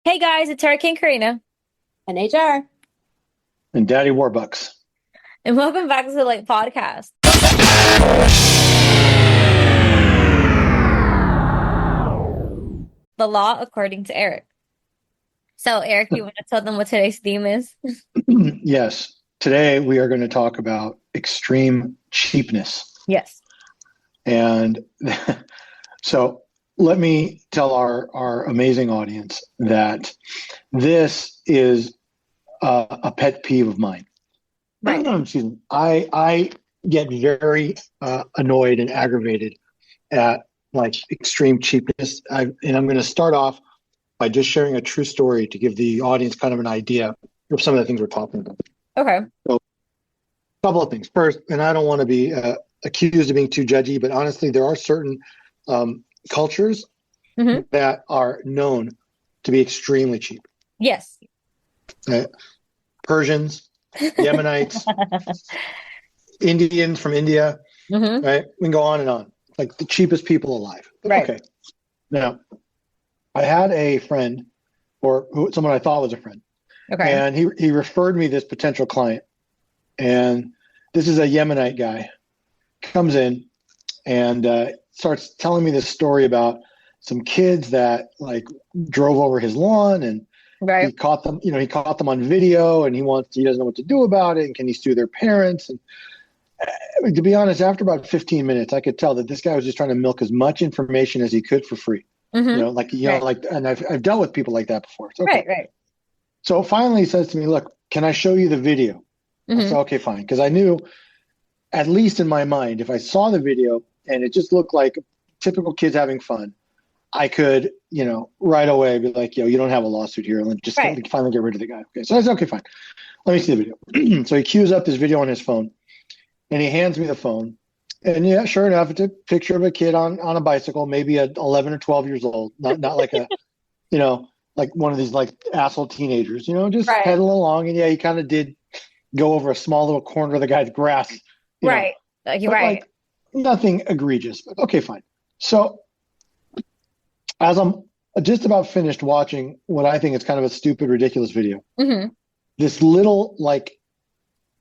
Hey guys, it's Eric and Karina, And HR. And Daddy Warbucks. and welcome back to the podcast. The law according to Eric. So, Eric, you want to tell them what today's theme is? Yes. Today we are going to talk about extreme cheapness. Yes. And so let me tell our amazing audience that this is a pet peeve of mine. Right. Excuse me. I get very annoyed and aggravated at like extreme cheapness. And I'm going to start off by just sharing a true story to give the audience kind of an idea of some of the things we're talking about. Okay. So, a couple of things. First, and I don't want to be accused of being too judgy, but honestly, there are certain cultures Mm-hmm. that are known to be extremely cheap. Yes. Persians, Yemenites, Indians from India, Mm-hmm. right? We can go on and on. Like the cheapest people alive. Right. Okay. Now, I had a friend, or someone I thought was a friend, Okay. and he referred me this potential client. And this is a Yemenite guy, comes in and starts telling me this story about some kids that like drove over his lawn, and he Right. caught them, he caught them on video, and he doesn't know what to do about it. And can he sue their parents? And to be honest, after about 15 minutes, I could tell that this guy was just trying to milk as much information as he could for free. Mm-hmm. Right. And I've dealt with people like that before. It's okay. Right. Right. So finally he says to me, look, can I show you the video? I said, Mm-hmm. okay, fine. Because I knew, at least in my mind, if I saw the video and it just looked like typical kids having fun, I could, right away be like, you don't have a lawsuit here. And just Right. finally get rid of the guy. Okay. So I said, okay, fine. Let me see the video. So he queues up this video on his phone and he hands me the phone. And yeah, sure enough, it's a picture of a kid on a bicycle, maybe 11 or 12 years old, not like like one of these like asshole teenagers, just Right. pedaling along. And yeah, he kind of did go over a small little corner of the guy's grass, Right. but Right. like nothing egregious. But okay, fine. So as I'm just about finished watching what I think is kind of a stupid, ridiculous video, Mm-hmm. this little like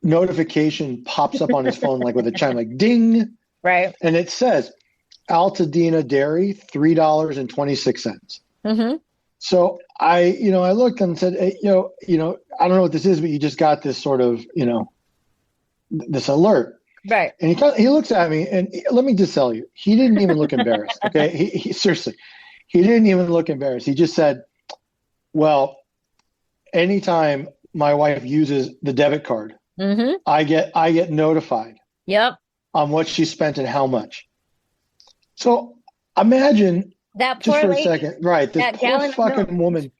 notification pops up on his phone, like with a chime, like ding. Right. And it says Altadena Dairy, $3.26. Mm-hmm. So I looked and said, hey, I don't know what this is, but you just got this sort of, this alert. Right. And he looks at me, and let me just tell you, he didn't even look embarrassed. Okay, he seriously, he didn't even look embarrassed. He just said, "Well, anytime my wife uses the debit card, Mm-hmm. I get notified Yep. on what she spent and how much." So imagine That just poor for a lady. second, right? This That poor gallon of milk. fucking woman,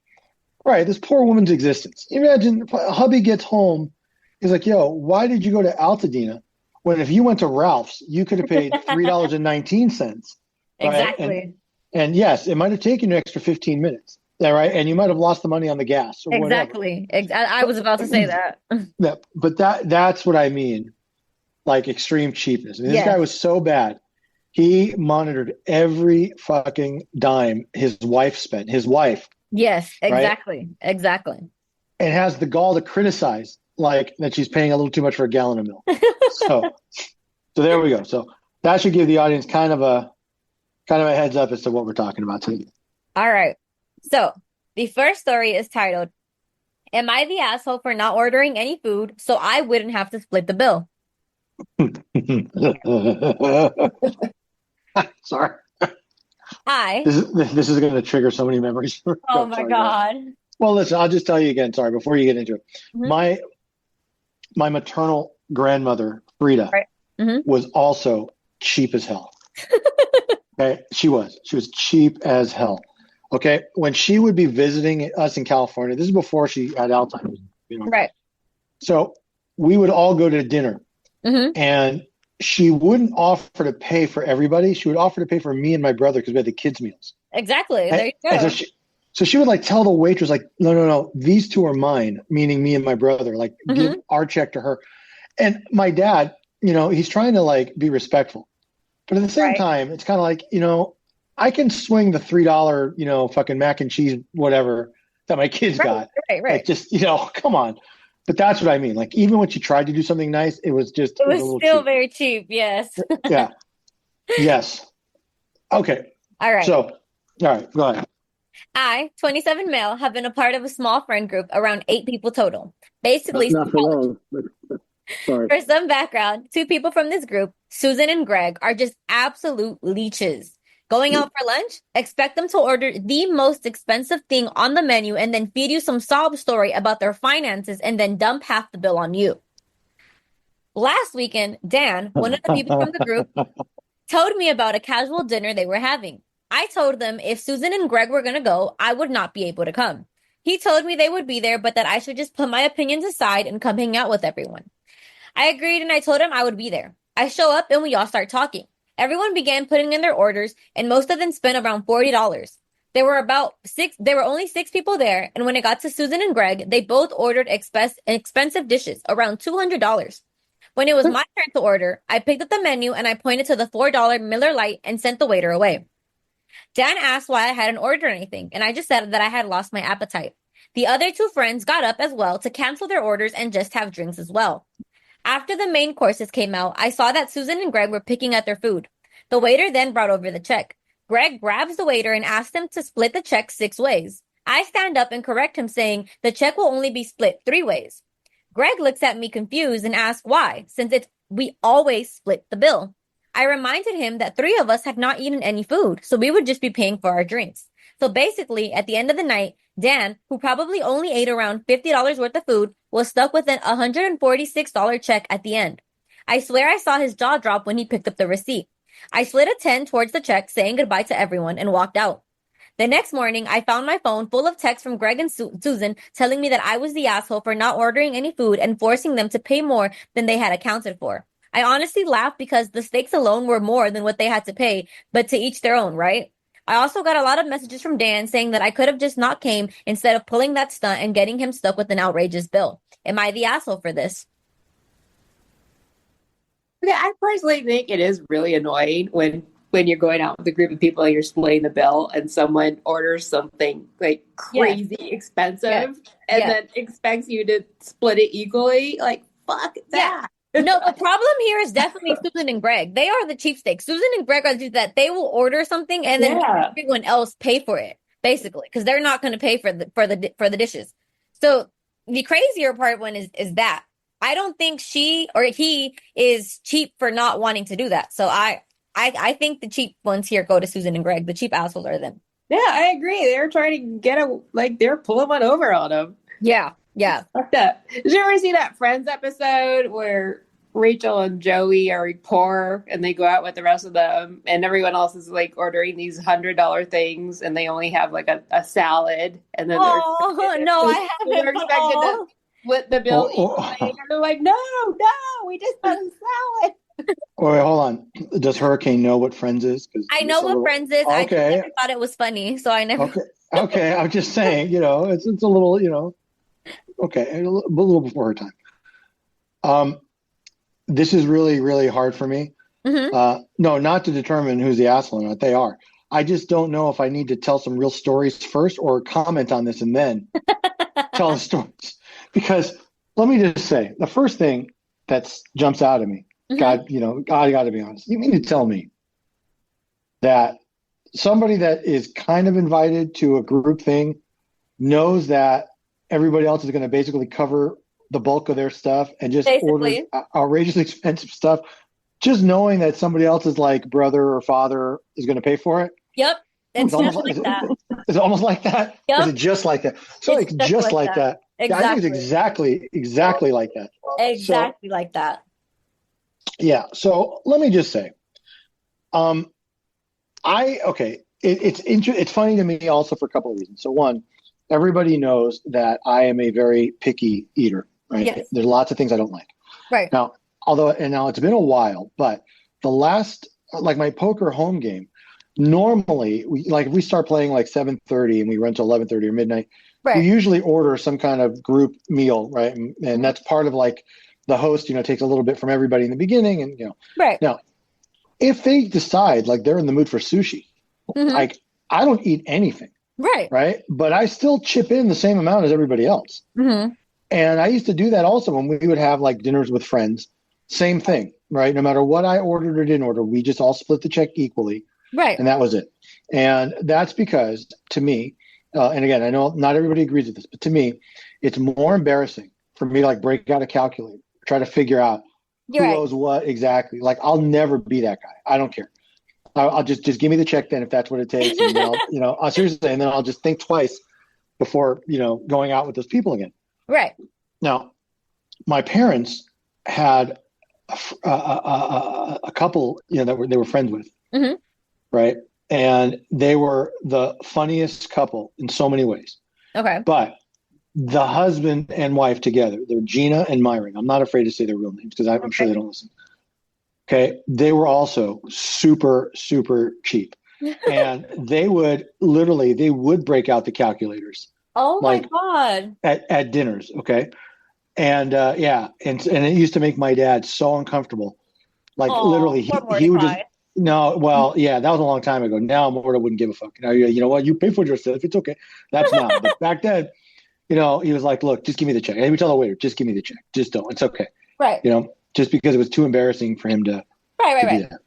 right? This poor woman's existence. Imagine hubby gets home, he's like, "Yo, why did you go to Altadena when if you went to Ralph's, you could have paid $3.19, right?" Exactly. And yes, it might have taken you an extra 15 minutes, yeah, right? And you might have lost the money on the gas or whatever. Exactly. I was about to say that. Yeah, but that's what I mean, like extreme cheapness. I mean, this guy Yes. was so bad. He monitored every fucking dime his wife spent, his wife, Yes. right? Exactly. Exactly. And has the gall to criticize like that she's paying a little too much for a gallon of milk. So so there we go. So that should give the audience kind of a heads up as to what we're talking about today. All right. So the first story is titled, "Am I the asshole for not ordering any food so I wouldn't have to split the bill?" Sorry. I, This is going to trigger so many memories. oh my Sorry, God. well, listen, I'll just tell you again. Sorry, before you get into it, Mhm. my maternal grandmother Frida Right. Hmm. was also cheap as hell. Okay, she was cheap as hell. Okay, when she would be visiting us in California, this is before she had Alzheimer's. Right. So we would all go to dinner, Hmm. and she wouldn't offer to pay for everybody. She would offer to pay for me and my brother because we had the kids' meals. Exactly. There you And go. so she would like tell the waitress like, no, no, no, these two are mine, meaning me and my brother. Like give our check to her. And my dad, he's trying to like be respectful, but at the same Right. time, it's kind of like, I can swing the $3, fucking mac and cheese, whatever, that my kids Right, got. right, Like, right. just, come on. But that's what I mean. Like, even when she tried to do something nice, It it was a was little still cheap. very cheap. Yes. Yeah. Yes. Okay. All right. So, all right, go ahead. I, 27 male, have been a part of a small friend group around 8 people total. Not, Basically, not for long, but sorry. for some background, 2 people from this group, Susan and Greg, are just absolute leeches. Going out for lunch, expect them to order the most expensive thing on the menu and then feed you some sob story about their finances and then dump half the bill on you. Last weekend, Dan, one of the people from the group, told me about a casual dinner they were having. I told them if Susan and Greg were going to go, I would not be able to come. He told me they would be there, but that I should just put my opinions aside and come hang out with everyone. I agreed and I told him I would be there. I show up and we all start talking. Everyone began putting in their orders, and most of them spent around $40. There were only 6 people there, and when it got to Susan and Greg, they both ordered expensive dishes, around $200. When it was my turn to order, I picked up the menu and I pointed to the $4 Miller Lite and sent the waiter away. Dan asked why I hadn't ordered anything, and I just said that I had lost my appetite. The other 2 friends got up as well to cancel their orders and just have drinks as well. After the main courses came out, I saw that Susan and Greg were picking at their food. The waiter then brought over the check. Greg grabs the waiter and asks him to split the check 6 ways. I stand up and correct him, saying the check will only be split 3 ways. Greg looks at me confused and asks why, since we always split the bill. I reminded him that 3 of us had not eaten any food, so we would just be paying for our drinks. So basically, at the end of the night, Dan, who probably only ate around $50 worth of food, was stuck with an $146 check at the end. I swear I saw his jaw drop when he picked up the receipt. I slid a 10 towards the check, saying goodbye to everyone, and walked out. The next morning, I found my phone full of texts from Greg and Susan telling me that I was the asshole for not ordering any food and forcing them to pay more than they had accounted for. I honestly laughed because the stakes alone were more than what they had to pay, but to each their own, right? I also got a lot of messages from Dan saying that I could have just not came instead of pulling that stunt and getting him stuck with an outrageous bill. Am I the asshole for this? Yeah, I personally think it is really annoying when you're going out with a group of people and you're splitting the bill and someone orders something like Yes. crazy expensive Yes. and Yes. then expects you to split it equally. Like, fuck Yeah. that. No, the problem here is definitely Susan and Greg. They are the cheapskates. Susan and Greg are that they will order something and then Yeah. everyone else pay for it, basically, because they're not going to pay for the dishes. So the crazier part one is that I don't think she or he is cheap for not wanting to do that. So I think the cheap ones here go to Susan and Greg. The cheap assholes are them. Yeah, I agree. They're trying to they're pulling one over on them. Yeah, yeah. Fucked up. Did you ever see that Friends episode where Rachel and Joey are poor and they go out with the rest of them and everyone else is like ordering these $100 things and they only have like a salad and then Oh no, I they're haven't. expected to split the bill Oh, equally. And they're like, no, we just had a salad. wait, hold on. Does Hurricane know what Friends is? 'Cause I know what Friends is. I just Okay. never thought it was funny, so I never. Okay. Okay. I'm just saying, it's a little, okay, a little before her time. This is really, really hard for me. No, not to determine who's the asshole or not. They are. I just don't know if I need to tell some real stories first or comment on this and then tell the stories. Because let me just say, the first thing that jumps out at me, God, I got to be honest. You mean to tell me that somebody that is kind of invited to a group thing knows that everybody else is going to basically cover the bulk of their stuff and just orders outrageously expensive stuff, just knowing that somebody else's like brother or father is going to pay for it? Yep. It's almost like that. Is it almost like that? Yep. Is it just like that? So It's it's just like that. Yeah, I think it's Exactly. exactly like that. Exactly like that. Yeah. So let me just say, it's funny to me also for a couple of reasons. So one, everybody knows that I am a very picky eater, right? Yes. There's lots of things I don't like. Right. Now, now it's been a while, but like my poker home game, normally if we start playing like 7:30 and we run to 11:30 or midnight, we Right. usually order some kind of group meal, right? And that's part of like the host, takes a little bit from everybody in the beginning. And, Right. now if they decide like they're in the mood for sushi, Mhm. like I don't eat anything. Right. right? But I still chip in the same amount as everybody else. Mm-hmm. And I used to do that also when we would have like dinners with friends. Same thing, right? No matter what I ordered or didn't order, we just all split the check equally. Right. And that was it. And that's because, to me, and again, I know not everybody agrees with this, but to me, it's more embarrassing for me to like break out a calculator, try to figure out You're who right. owes what exactly. Like, I'll never be that guy. I don't care. I'll just give me the check then if that's what it takes. And then I'll seriously, and then I'll just think twice before, going out with those people again. Right. Now, my parents had a couple, that they were friends with, Mm-hmm. right? And they were the funniest couple in so many ways. Okay. But the husband and wife together, they're Gina and Myron. I'm not afraid to say their real names because I'm sure they don't listen. Okay. They were also super, super cheap. And they would break out the calculators. Oh my God. At dinners. Okay. And and it used to make my dad so uncomfortable. Like literally he would just, no, well, yeah, that was a long time ago. Now Morta wouldn't give a fuck. Now, you know what? You pay for yourself. It's okay. That's now. But back then, he was like, look, just give me the check. And he would tell the waiter, just give me the check. Just don't. It's okay. Right. Just because it was too embarrassing for him to, right. do that.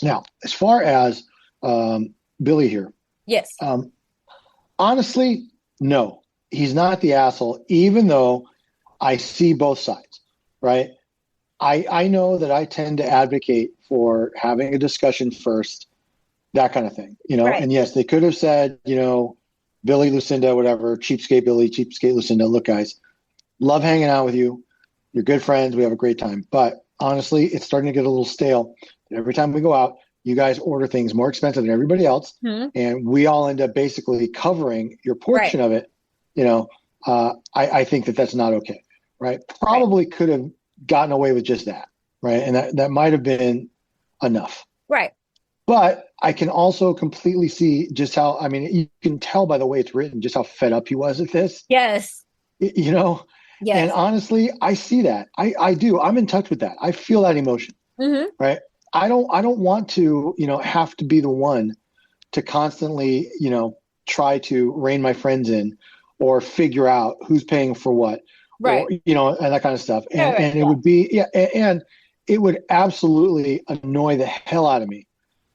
Now, as far as Billy here. Yes. Honestly, no, he's not the asshole, even though I see both sides, right? I know that I tend to advocate for having a discussion first, that kind of thing, Right. And yes, they could have said, Billy, Lucinda, whatever, cheapskate Billy, cheapskate Lucinda, look, guys, love hanging out with you. You're good friends. We have a great time. But honestly, it's starting to get a little stale. Every time we go out, you guys order things more expensive than everybody else. Mm-hmm. And we all end up basically covering your portion of it. I think that that's not okay. Right. Probably could have gotten away with just that. Right. And that might have been enough. Right. But I can also completely see just how, you can tell by the way it's written, just how fed up he was at this. Yes. Yes. And honestly, I see that. I do. I'm in touch with that. I feel that emotion. Mm-hmm. Right. I don't want to, have to be the one to constantly, try to rein my friends in or figure out who's paying for what. Right. Or, and that kind of stuff. And it would be, and it would absolutely annoy the hell out of me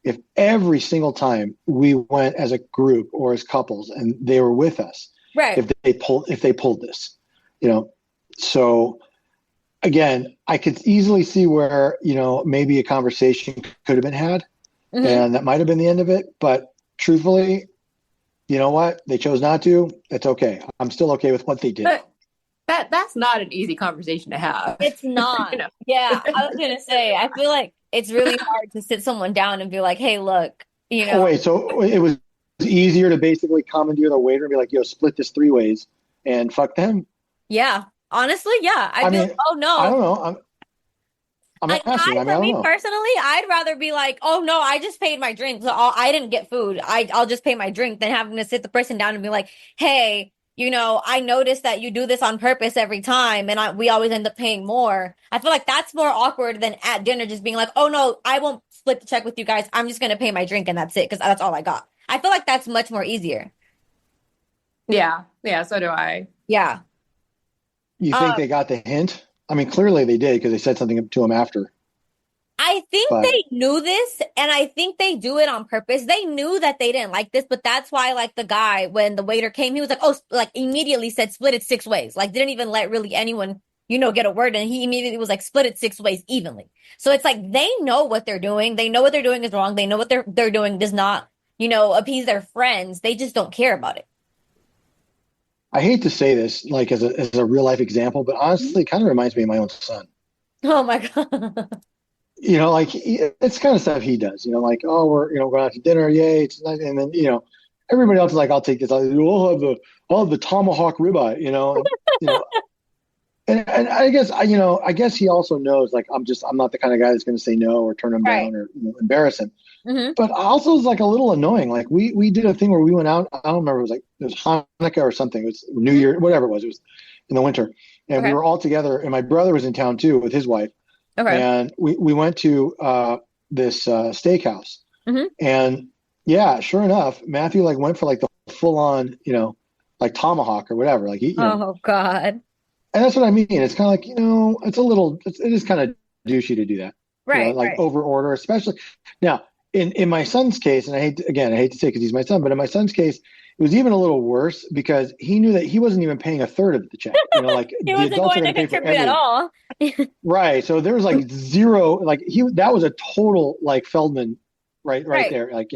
if every single time we went as a group or as couples and they were with us, right. if they pulled this, so again, I could easily see where, maybe a conversation could have been had, mm-hmm. and that might've been the end of it. But truthfully, you know what? They chose not to. That's okay. I'm still okay with what they did. But that's not an easy conversation to have. It's not. Yeah. I was going to say, I feel like it's really hard to sit someone down and be like, hey, look, Oh, wait, so it was easier to basically commandeer the waiter and be like, yo, split this 3 ways and fuck them? Yeah. Honestly, yeah. I feel, oh no. I don't know. I'm asking. For me personally, I'd rather be like, oh no, I just paid my drink. So I didn't get food. I'll just pay my drink than having to sit the person down and be like, hey, I noticed that you do this on purpose every time and we always end up paying more. I feel like that's more awkward than at dinner just being like, oh no, I won't split the check with you guys. I'm just going to pay my drink and that's it because that's all I got. I feel like that's much more easier. Yeah. Yeah, so do I. Yeah. You think they got the hint? Clearly they did because they said something to him after. I think they knew this, and I think they do it on purpose. They knew that they didn't like this, but that's why, like, the guy, when the waiter came, he was like, oh, like, immediately said, split it 6 ways. Like, didn't even let really anyone, get a word, and he immediately was like, split it 6 ways evenly. So it's like, they know what they're doing. They know what they're doing is wrong. They know what they're doing does not, appease their friends. They just don't care about it. I hate to say this, like, as a real life example, but honestly, it kind of reminds me of my own son. Oh my God. Like it's kind of stuff he does, like, oh, we're, going out to dinner. Yay. It's nice. And then, everybody else is like, I'll take this. I'll have the tomahawk ribeye, and I guess he also knows, like, I'm not the kind of guy that's going to say no or turn him down or embarrass him. Mm-hmm. But also it's like a little annoying. Like we did a thing where we went out. I don't remember. It was Hanukkah or something. It was New Year, whatever it was. It was in the winter, and we were all together. And my brother was in town too with his wife. Okay. And we went to this steakhouse, mm-hmm. and yeah, sure enough, Matthew like went for like the full on, like tomahawk or whatever. Like, Oh God. and that's what I mean. It's kind of like, it is kind of douchey to do that. Right, Like right. over order, especially now in my son's case, and I hate to say because he's my son, but in my son's case, it was even a little worse because he knew that he wasn't even paying a third of the check. Like He the wasn't adults are going going to to pay for contribute at everything. all. Right. So there was like zero, like that was a total like Feldman right Right. there. Like,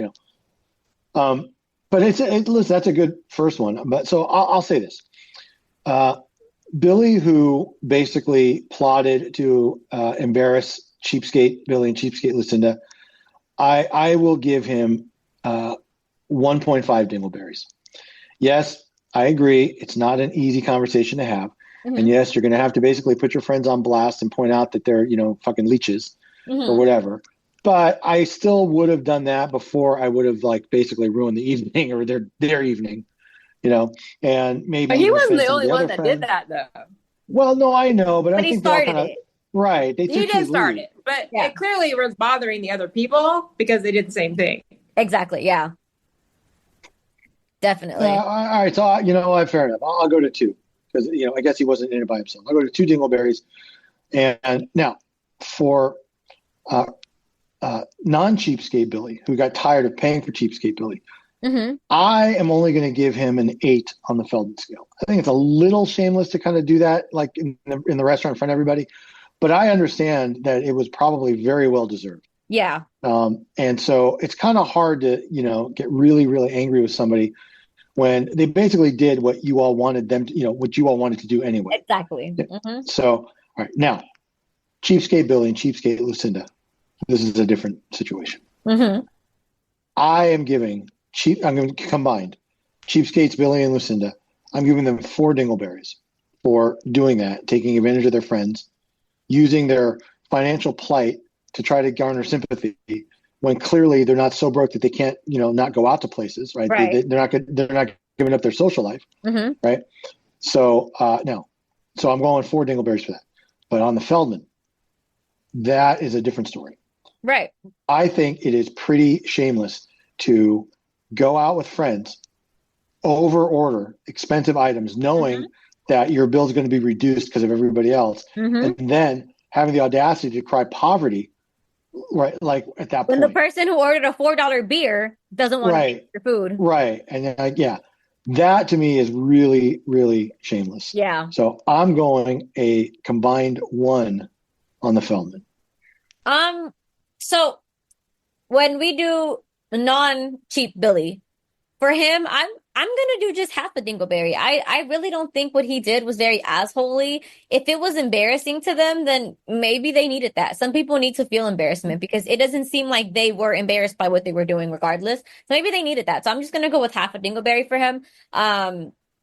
but listen, that's a good first one. But so I'll say this. Billy, who basically plotted to embarrass cheapskate Billy and cheapskate Lucinda, I will give him 1.5 dingleberries. Yes, I agree. It's not an easy conversation to have. Mm-hmm. And yes, you're going to have to basically put your friends on blast and point out that they're, fucking leeches or whatever. But I still would have done that before I would have like basically ruined the evening or their evening, and maybe But he even wasn't offend the some of only the one other that did friends. that, though. Well, no, I know, but I But he think they all started kind of it. right. They He took did his start lead. it, but Yeah. it clearly was bothering the other people because they did the same thing. Exactly. Yeah. Definitely. All right, so fair enough. I'll go to 2 because I guess he wasn't in it by himself. I'll go to 2 dingleberries, and now for non-cheapskate Billy, who got tired of paying for cheapskate Billy, I am only going to give him an 8 on the Feldman scale. I think it's a little shameless to kind of do that, like in the restaurant in front of everybody, but I understand that it was probably very well deserved. Yeah. And so it's kind of hard to get really, really angry with somebody when they basically did what you all wanted them to, what you all wanted to do anyway. Exactly. So, all right, now, cheapskate Billy and cheapskate Lucinda. This is a different situation. I am giving I'm going to combine cheapskates Billy and Lucinda. I'm giving them 4 dingleberries for doing that, taking advantage of their friends, using their financial plight to try to garner sympathy when clearly they're not so broke that they can't, not go out to places, right? Right. They're not giving up their social life, right? So no, so I'm going 4 dingleberries for that. But on the Feldman, that is a different story. Right. I think it is pretty shameless to go out with friends, over order expensive items, knowing that your bill is going to be reduced because of everybody else, and then having the audacity to cry poverty, right? Like at that When point, the person who ordered a $4 beer doesn't want to pay for your food. Right. And that to me is really, really shameless. Yeah. So I'm going a combined 1 on the Feldman. So when we do non-cheap Billy, for him, I'm gonna do just half a dingleberry. I really don't think what he did was very assholey. If it was embarrassing to them, then maybe they needed that. Some people need to feel embarrassment because it doesn't seem like they were embarrassed by what they were doing regardless. So maybe they needed that. So I'm just gonna go with half a dingleberry for him.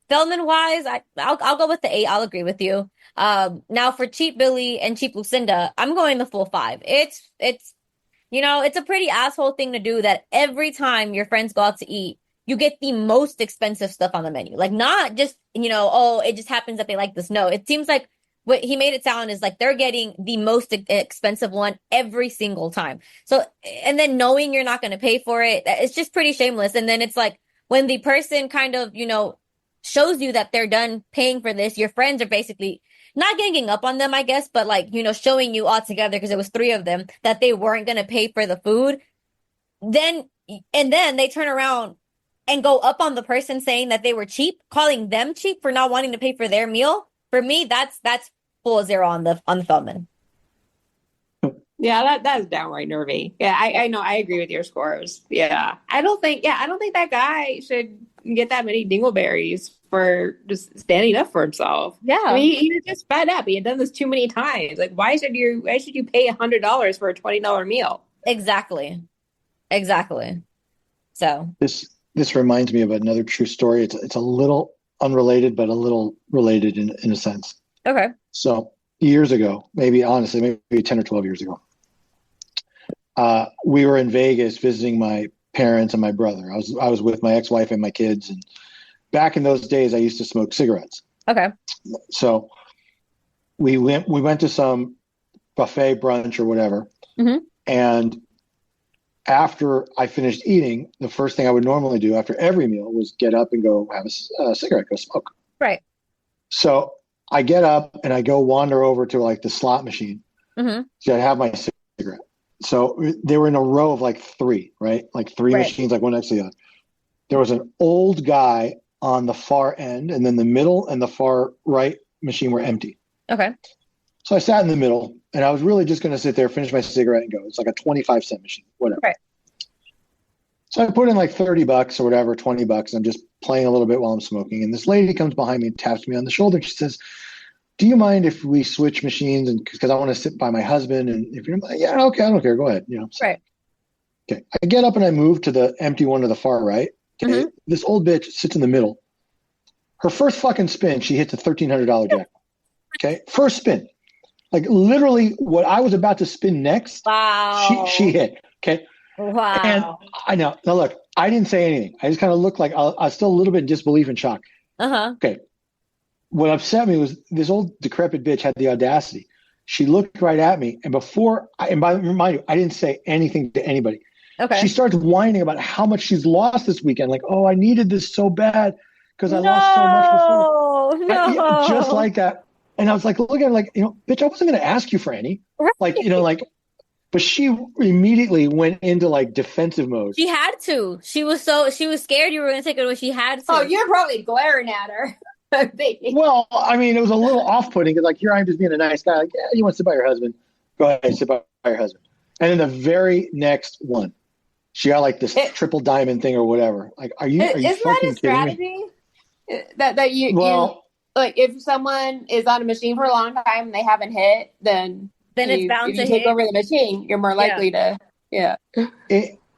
Feldman wise, I'll go with the 8. I'll agree with you. Now for cheap Billy and cheap Lucinda, I'm going the full 5. It's it's a pretty asshole thing to do that every time your friends go out to eat, you get the most expensive stuff on the menu. Like not just, oh, it just happens that they like this. No, it seems like what he made it sound is like they're getting the most expensive one every single time. So, and then knowing you're not going to pay for it, it's just pretty shameless. And then it's like when the person kind of, shows you that they're done paying for this, your friends are basically not ganging up on them, I guess, but like, showing you all together because it was 3 of them that they weren't going to pay for the food. Then they turn around and go up on the person saying that they were cheap, calling them cheap for not wanting to pay for their meal. For me, that's full 0 on the Feldman. Yeah, that's downright nervy. Yeah, I know. I agree with your scores. Yeah, I don't think that guy should get that many dingleberries for just standing up for himself. Yeah, I mean, he was just fed up. He had done this too many times. Like, why should you pay $100 for a $20 meal? Exactly. So This reminds me of another true story. It's a little unrelated, but a little related in a sense. Okay. So years ago, maybe 10 or 12 years ago, we were in Vegas visiting my parents and my brother. I was with my ex-wife and my kids, and back in those days, I used to smoke cigarettes. Okay. So we went to some buffet brunch or whatever, and after I finished eating, the first thing I would normally do after every meal was get up and go have a cigarette, go smoke. Right. So I get up and I go wander over to like the slot machine. Mm-hmm. So I have my cigarette. So they were in a row of like three, right? Like three Right. machines, like one next to the other. There was an old guy on the far end, and then the middle and the far right machine were empty. Okay. So I sat in the middle, and I was really just going to sit there, finish my cigarette, and go. It's like a 25-cent machine, whatever. Right. So I put in like $30 or whatever, $20. I'm just playing a little bit while I'm smoking. And this lady comes behind me and taps me on the shoulder. She says, "Do you mind if we switch machines?" And because I want to sit by my husband. And if you're like, yeah, okay, I don't care. Go ahead. You know. So, Right. okay. I get up and I move to the empty one to the far right. Okay. Mm-hmm. This old bitch sits in the middle. Her first fucking spin, she hits a $1,300 jackpot. Okay. First spin. Like literally what I was about to spin next, Wow. she hit. Okay. Wow. And I know. Now look, I didn't say anything. I just kind of looked like I was still a little bit in disbelief and shock. Uh-huh. Okay. What upset me was this old decrepit bitch had the audacity. She looked right at me, and mind you, I didn't say anything to anybody. Okay. She starts whining about how much she's lost this weekend. Like, oh, I needed this so bad because I lost so much before. No. Just like that. And I was like, looking at her like, bitch, I wasn't going to ask you for any. Right. Like, but she immediately went into like defensive mode. She had to. She was scared you were going to take it away. She had to. Oh, you're probably glaring at her. Well, I mean, it was a little off-putting because, like, here I'm just being a nice guy. Like, yeah, you want to sit by your husband? Go ahead, sit by your husband. And then the very next one, she got like this triple diamond thing or whatever. Like, are you Isn't fucking that a strategy? kidding me? That you like if someone is on a machine for a long time and they haven't hit, then it's bound if to you take hit. over the machine, you're more likely to. Yeah.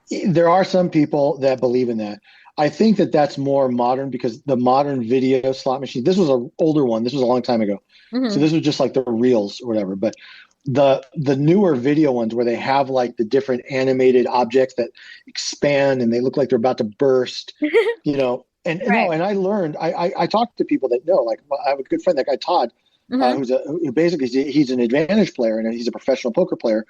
There are some people that believe in that. I think that that's more modern because the modern video slot machine, this was an older one. This was a long time ago. Mm-hmm. So this was just like the reels or whatever. But the newer video ones where they have like the different animated objects that expand and they look like they're about to burst, and Right. and I learned, I talked to people that know, like I have a good friend, that guy Todd, Mm-hmm. who basically he's an advantage player and he's a professional poker player.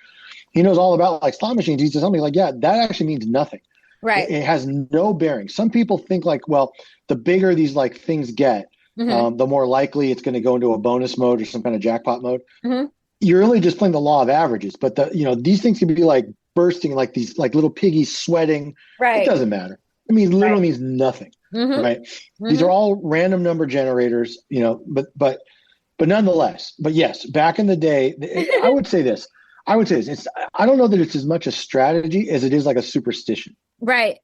He knows all about like slot machines. He's something like, yeah, that actually means nothing. Right. It has no bearing. Some people think like, well, the bigger these like things get, Mm-hmm. the more likely it's going to go into a bonus mode or some kind of jackpot mode. Mm-hmm. You're really just playing the law of averages. But these things can be like bursting, like these like little piggies sweating. Right. It doesn't matter. It means literally means nothing. Mm-hmm. Right. Mm-hmm. These are all random number generators. But nonetheless. But yes, back in the day, I would say this. I don't know that it's as much a strategy as it is like a superstition. Right.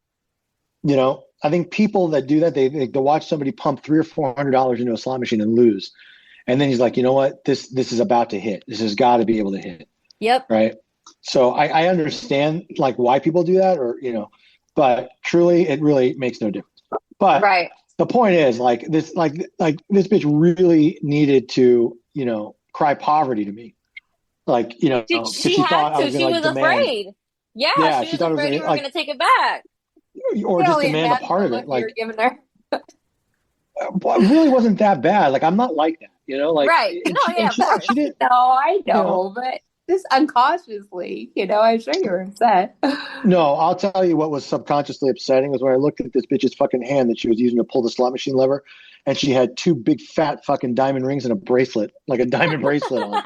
I think people that do that, they watch somebody pump $300 or $400 into a slot machine and lose. And then he's like, you know what? This is about to hit. This has got to be able to hit. Yep. Right. So I understand like why people do that but truly it really makes no difference. But right. The point is like this bitch really needed to, cry poverty to me. Like, She thought had to. I was She gonna, was like, afraid. Yeah, she was thought afraid you were going to take it back. Or just demand a part of it. Like you're giving her. Well, it really wasn't that bad. Like, I'm not like that, Right. She didn't. No, I know, but just unconsciously, I'm sure you were upset. No, I'll tell you what was subconsciously upsetting was when I looked at this bitch's fucking hand that she was using to pull the slot machine lever, and she had two big fat fucking diamond rings and a bracelet, like a diamond bracelet on.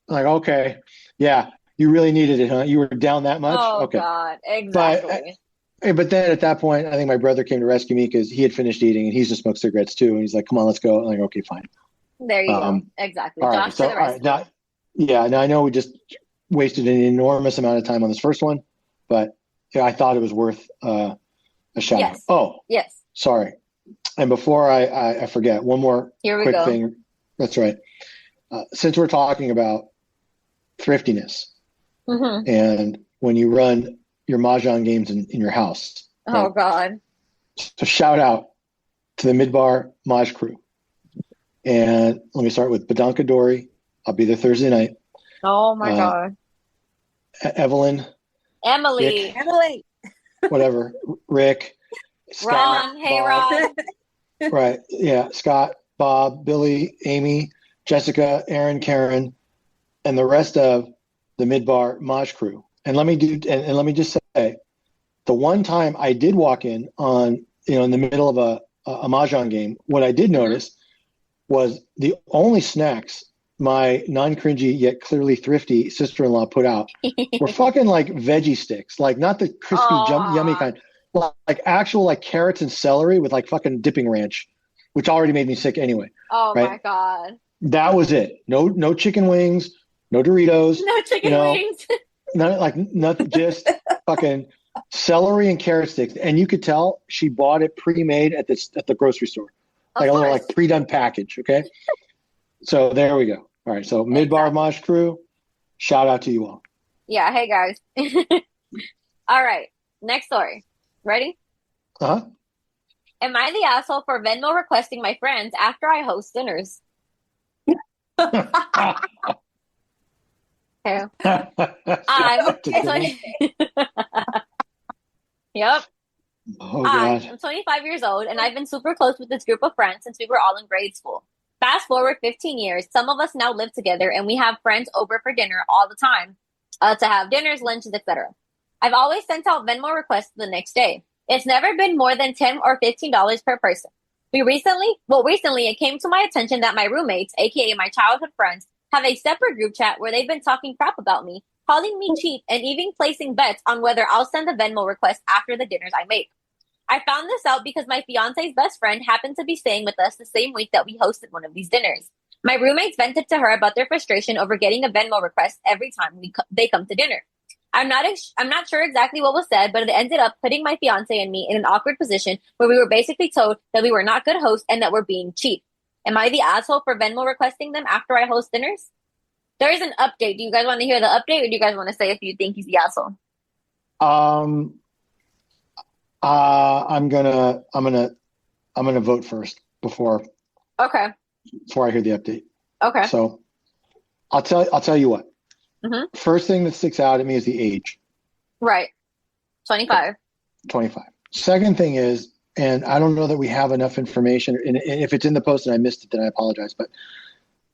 Like, okay, yeah, you really needed it, huh? You were down that much? Oh, okay. God, exactly. But then at that point, I think my brother came to rescue me because he had finished eating and he used to smoke cigarettes too. And he's like, come on, let's go. I'm like, okay, fine. There you go. Exactly. All Josh right, to the rescue. Now I know we just wasted an enormous amount of time on this first one, but I thought it was worth a shout out. Oh, yes. Sorry. And before I forget, one more quick thing. That's right. Since we're talking about thriftiness and when you run your Mahjong games in your house. Oh, right? God. So shout out to the Midbar Maj crew. And let me start with Badanka Dory. I'll be there Thursday night. Oh, my God. Evelyn. Emily. Whatever. Rick. Scott, Ron. Hey, Ron. Right. Yeah. Scott, Bob, Billy, Amy, Jessica, Aaron, Karen, and the rest of the Midbar Maj crew. and let me just say, the one time I did walk in on, in the middle of a mahjong game, what I did notice was the only snacks my non-cringy yet clearly thrifty sister-in-law put out were fucking like veggie sticks, like not the crispy, yummy kind, like actual like carrots and celery with like fucking dipping ranch, which already made me sick anyway. Oh right? my God. That was it. No chicken wings, no Doritos. No chicken wings. Nothing, just fucking celery and carrot sticks. And you could tell she bought it pre-made at the grocery store, like a little like pre-done package. Okay. So there we go. All right. So Midbar Mosh crew, shout out to you all. Yeah. Hey guys. All right. Next story. Ready? Uh-huh. Am I the asshole for Venmo requesting my friends after I host dinners? Okay. Yep. Oh, God. I'm 25 years old, and I've been super close with this group of friends since we were all in grade school. Fast forward 15 years, some of us now live together, and we have friends over for dinner all the time to have dinners, lunches, etc. I've always sent out Venmo requests the next day. It's never been more than $10 or $15 per person. Recently, it came to my attention that my roommates, aka my childhood friends, have a separate group chat where they've been talking crap about me, calling me cheap, and even placing bets on whether I'll send a Venmo request after the dinners I make. I found this out because my fiance's best friend happened to be staying with us the same week that we hosted one of these dinners. My roommates vented to her about their frustration over getting a Venmo request every time they come to dinner. I'm not sure exactly what was said, but it ended up putting my fiance and me in an awkward position where we were basically told that we were not good hosts and that we're being cheap. Am I the asshole for Venmo requesting them after I host dinners? There is an update. Do you guys want to hear the update, or do you guys want to say if you think he's the asshole? I'm gonna vote first before I hear the update. Okay. So I'll tell you what. Mm-hmm. First thing that sticks out at me is the age. Right. 25. 25. Second thing is, and I don't know that we have enough information, and if it's in the post and I missed it, then I apologize, but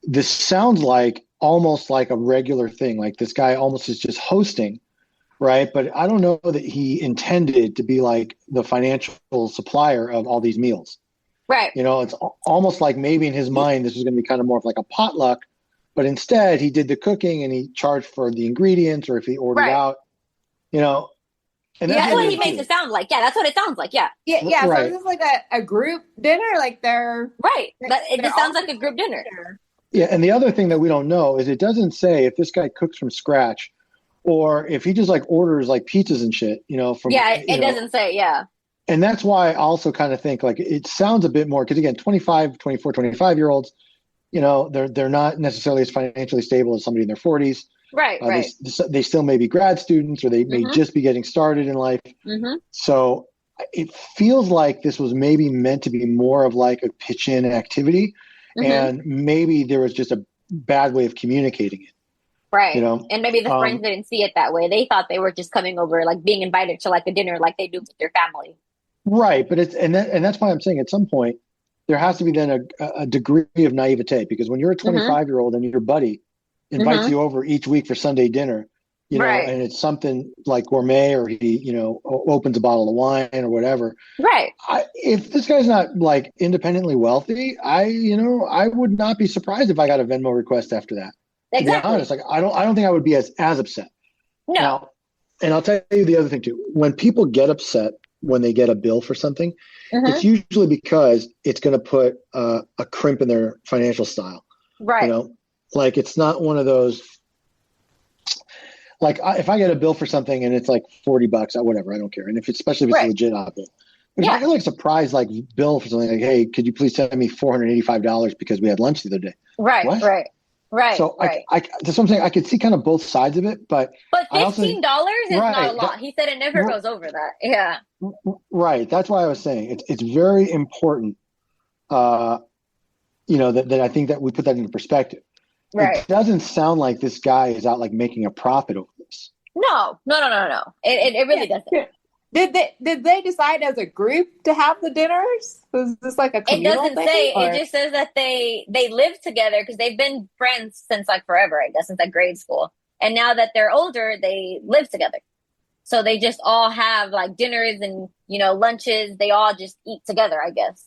this sounds like almost like a regular thing. Like this guy almost is just hosting, right? But I don't know that he intended to be like the financial supplier of all these meals. Right. It's almost like maybe in his mind this was going to be kind of more of like a potluck, but instead he did the cooking and he charged for the ingredients, or if he ordered out, and that's what he makes it sound like. Yeah, that's what it sounds like. Yeah. Yeah. Right. So this is like a group dinner, like they're right. But it just sounds like a group dinner. Yeah, and the other thing that we don't know is it doesn't say if this guy cooks from scratch, or if he just like orders like pizzas and shit. It doesn't say. Yeah. And that's why I also kind of think like it sounds a bit more, because again, 25, 24, 25-year-olds, they're not necessarily as financially stable as somebody in their 40s. Right, right. They still may be grad students, or they may just be getting started in life. Mm-hmm. So it feels like this was maybe meant to be more of like a pitch-in activity, and maybe there was just a bad way of communicating it. Right. And maybe the friends didn't see it that way. They thought they were just coming over, like being invited to like a dinner like they do with their family. Right. But that's why I'm saying at some point there has to be then a degree of naivete, because when you're a 25-year-old and your buddy invites you over each week for Sunday dinner, and it's something like gourmet, or he, opens a bottle of wine or whatever. Right. If this guy's not like independently wealthy, I would not be surprised if I got a Venmo request after that. Exactly. To be honest, like I don't think I would be as upset. No. Now, and I'll tell you the other thing too. When people get upset when they get a bill for something, it's usually because it's going to put a crimp in their financial style. Right. Like it's not one of those. Like if I get a bill for something and it's like $40, whatever, I don't care. And especially if it's a legit bill. But if I get like a surprise like bill for something like, hey, could you please send me $485 because we had lunch the other day? Right. What? Right. So that's what I'm saying. I could see kind of both sides of it, but $15 is not a lot. He said it never goes over that. Yeah. Right. That's why I was saying it's very important. That I think that we put that into perspective. Right. It doesn't sound like this guy is out like making a profit over this. No. It really doesn't. Did they decide as a group to have the dinners? Was this like a communal It doesn't say. It just says that they live together because they've been friends since like forever, I guess, since like grade school. And now that they're older, they live together. So they just all have like dinners and, lunches. They all just eat together, I guess.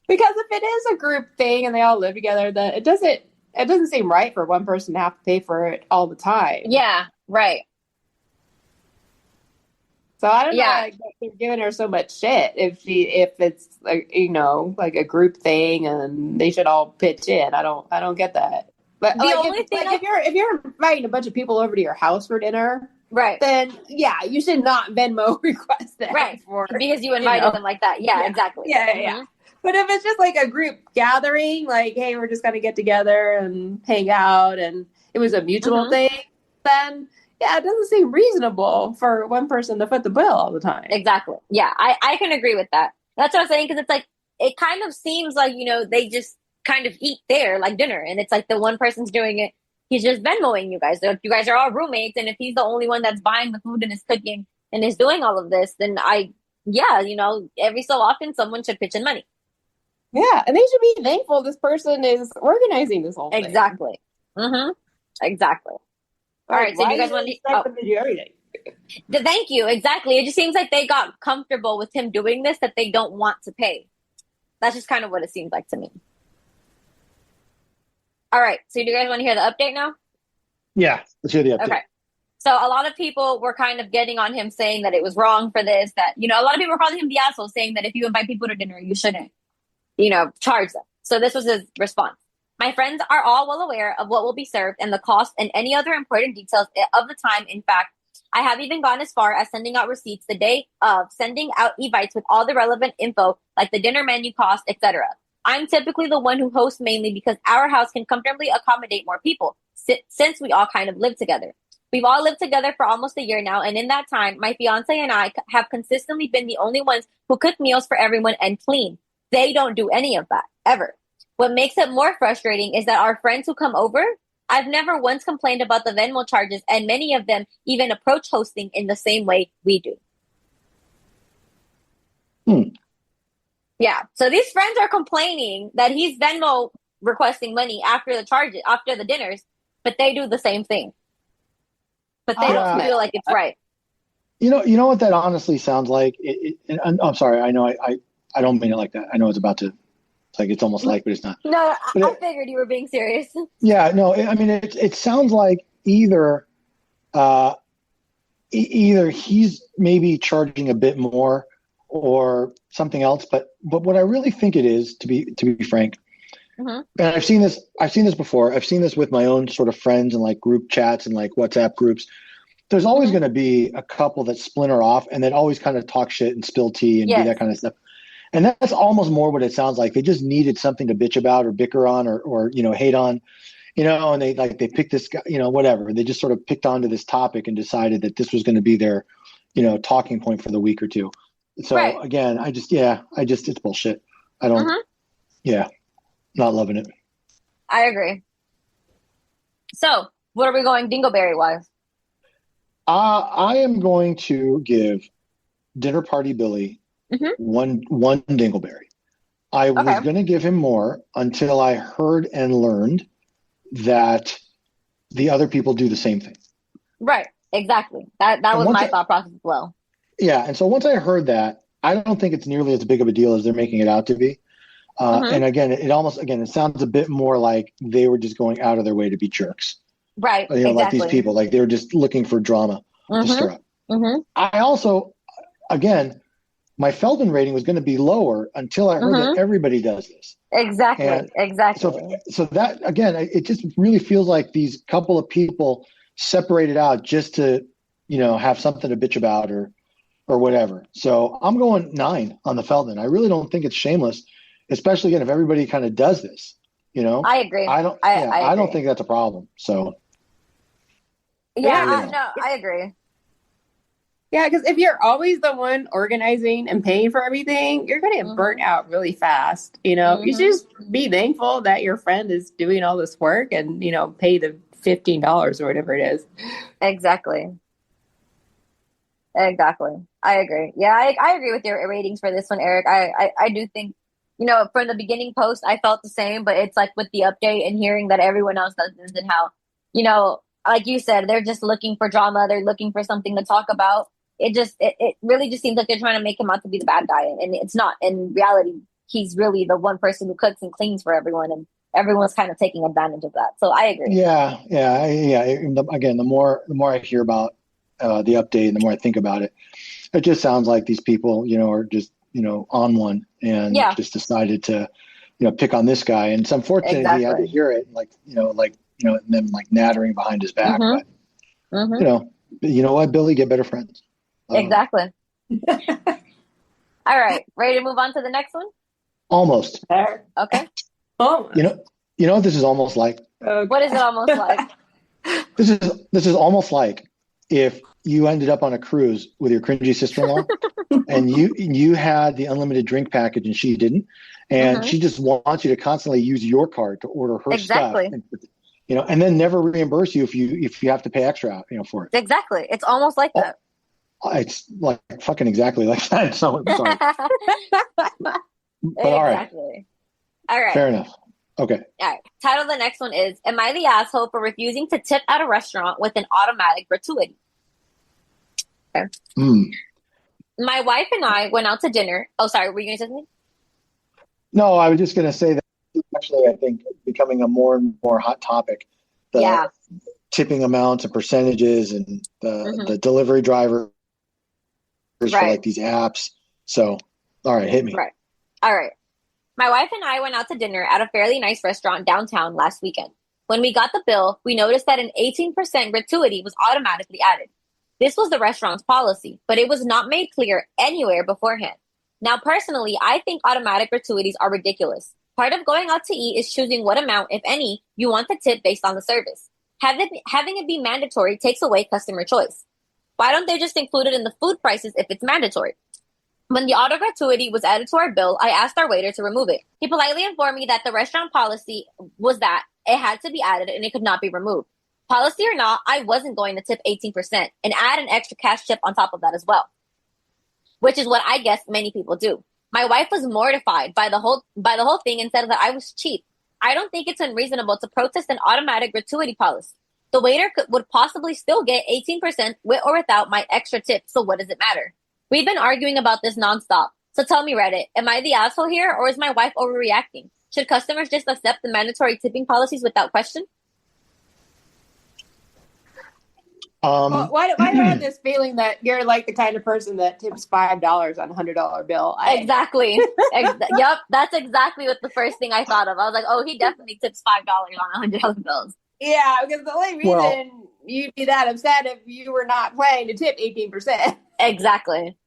Because if it is a group thing and they all live together, then it doesn't seem right for one person to have to pay for it all the time. Yeah, right. So I don't know why they're giving her so much shit if it's like, like a group thing and they should all pitch in. I don't get that. But The only thing if you're inviting a bunch of people over to your house for dinner, right, then you should not Venmo request that, right? Because you invited them like that. Yeah, exactly. Yeah. But if it's just like a group gathering, like, hey, we're just gonna get together and hang out, and it was a mutual thing, then it doesn't seem reasonable for one person to foot the bill all the time. Exactly. Yeah, I can agree with that. That's what I'm saying, because it's like, it kind of seems like, they just kind of eat there, like dinner, and it's like the one person's doing it, he's just Venmoing you guys. You guys are all roommates, and if he's the only one that's buying the food and is cooking and is doing all of this, then every so often someone should pitch in money. Yeah, and they should be thankful this person is organizing this whole thing. Exactly. Exactly. All right, so you guys want to do everything? Thank you. Exactly. It just seems like they got comfortable with him doing this, that they don't want to pay. That's just kind of what it seems like to me. All right, so do you guys want to hear the update now? Yeah, let's hear the update. Okay. So a lot of people were kind of getting on him, saying that it was wrong for this, that, a lot of people were calling him the asshole, saying that if you invite people to dinner, you shouldn't, charge them. So this was his response. My friends are all well aware of what will be served and the cost and any other important details of the time. In fact, I have even gone as far as sending out receipts the day of, sending out evites with all the relevant info, like the dinner menu cost, etc. I'm typically the one who hosts, mainly because our house can comfortably accommodate more people, since we all kind of live together. We've all lived together for almost a year now, and in that time, my fiance and I have consistently been the only ones who cook meals for everyone and clean. They don't do any of that, ever. What makes it more frustrating is that our friends who come over, I've never once complained about the Venmo charges, and many of them even approach hosting in the same way we do. Yeah, so these friends are complaining that he's Venmo requesting money after the charges, after the dinners, but they do the same thing. But they don't feel like it's right. You know what that honestly sounds like? I'm sorry, I know I don't mean it like that. I know it's about to, it's almost like, but it's not. No, I figured you were being serious. Yeah, no, I mean, it sounds like either he's maybe charging a bit more or something else, but what I really think it is, to be frank, and I've seen this before. I've seen this with my own sort of friends and like group chats and like WhatsApp groups. There's always going to be a couple that splinter off and that always kind of talk shit and spill tea and do that kind of stuff. And that's almost more what it sounds like. They just needed something to bitch about or bicker on or hate on, and they picked this guy, whatever. They just sort of picked onto this topic and decided that this was going to be their, talking point for the week or two. So again, it's bullshit. I don't, not loving it. I agree. So what are we going dingleberry wise? I am going to give Dinner Party Billy one dingleberry. I was going to give him more until I heard and learned that the other people do the same thing. Right. Exactly. That was my thought process as well. Yeah. And so once I heard that, I don't think it's nearly as big of a deal as they're making it out to be. And again, it sounds a bit more like they were just going out of their way to be jerks. Right. Like these people, like they were just looking for drama to stir up. I also, again, my Feldman rating was going to be lower until I heard that everybody does this. Exactly. So that, again, it just really feels like these couple of people separated out just to, have something to bitch about or whatever. So I'm going 9 on the Feldman. I really don't think it's shameless, especially again if everybody kind of does this. I agree. I don't think that's a problem. So I agree. Yeah, because if you're always the one organizing and paying for everything, you're going to get burnt out really fast. You should just be thankful that your friend is doing all this work and, pay the $15 or whatever it is. Exactly. I agree. Yeah, I agree with your ratings for this one, Eric. I do think, from the beginning post, I felt the same, but it's like with the update and hearing that everyone else does this and how, like you said, they're just looking for drama. They're looking for something to talk about. It really just seems like they're trying to make him out to be the bad guy, and it's not. In reality, he's really the one person who cooks and cleans for everyone, and everyone's kind of taking advantage of that. So I agree. Yeah. Again, the more I hear about the update, and the more I think about it, it just sounds like these people, are just on one and just decided to, pick on this guy. And it's unfortunate he had to hear it, and then nattering behind his back. But you know what, Billy, get better friends. Exactly. All right, ready to move on to the next one? Almost. Okay. Oh. You know what this is almost like? What is it almost like? This is almost like if you ended up on a cruise with your cringy sister-in-law and you had the unlimited drink package and she didn't, and she just wants you to constantly use your card to order her stuff, and then never reimburse you if you have to pay extra, for it. Exactly. It's almost like that. It's like fucking exactly like that. So I'm sorry. But exactly. All right. Fair enough. Okay. All right. Title of the next one is, Am I the asshole for refusing to tip at a restaurant with an automatic gratuity? Okay. My wife and I went out to dinner. Oh, sorry. Were you going to say something? No, I was just going to say that actually I think becoming a more and more hot topic. The tipping amounts and percentages and the delivery drivers for these apps. So, all right, hit me. Right. All right. My wife and I went out to dinner at a fairly nice restaurant downtown last weekend. When we got the bill, we noticed that an 18% gratuity was automatically added. This was the restaurant's policy, but it was not made clear anywhere beforehand. Now, personally, I think automatic gratuities are ridiculous. Part of going out to eat is choosing what amount, if any, you want to tip based on the service. Having it be mandatory takes away customer choice. Why don't they just include it in the food prices if it's mandatory? When the auto gratuity was added to our bill, I asked our waiter to remove it. He politely informed me that the restaurant policy was that it had to be added and it could not be removed. Policy or not, I wasn't going to tip 18% and add an extra cash tip on top of that as well, which is what I guess many people do. My wife was mortified by the whole thing and said that I was cheap. I don't think it's unreasonable to protest an automatic gratuity policy. The waiter would possibly still get 18% with or without my extra tip, so what does it matter? We've been arguing about this nonstop. So tell me, Reddit, am I the asshole here or is my wife overreacting? Should customers just accept the mandatory tipping policies without question? Why do I have this feeling that you're like the kind of person that tips $5 on a $100 bill? Exactly. Yep, that's exactly what the first thing I thought of. I was like, oh, he definitely tips $5 on $100 bills. Yeah, because the only reason you'd be that upset if you were not planning to tip 18%. Exactly.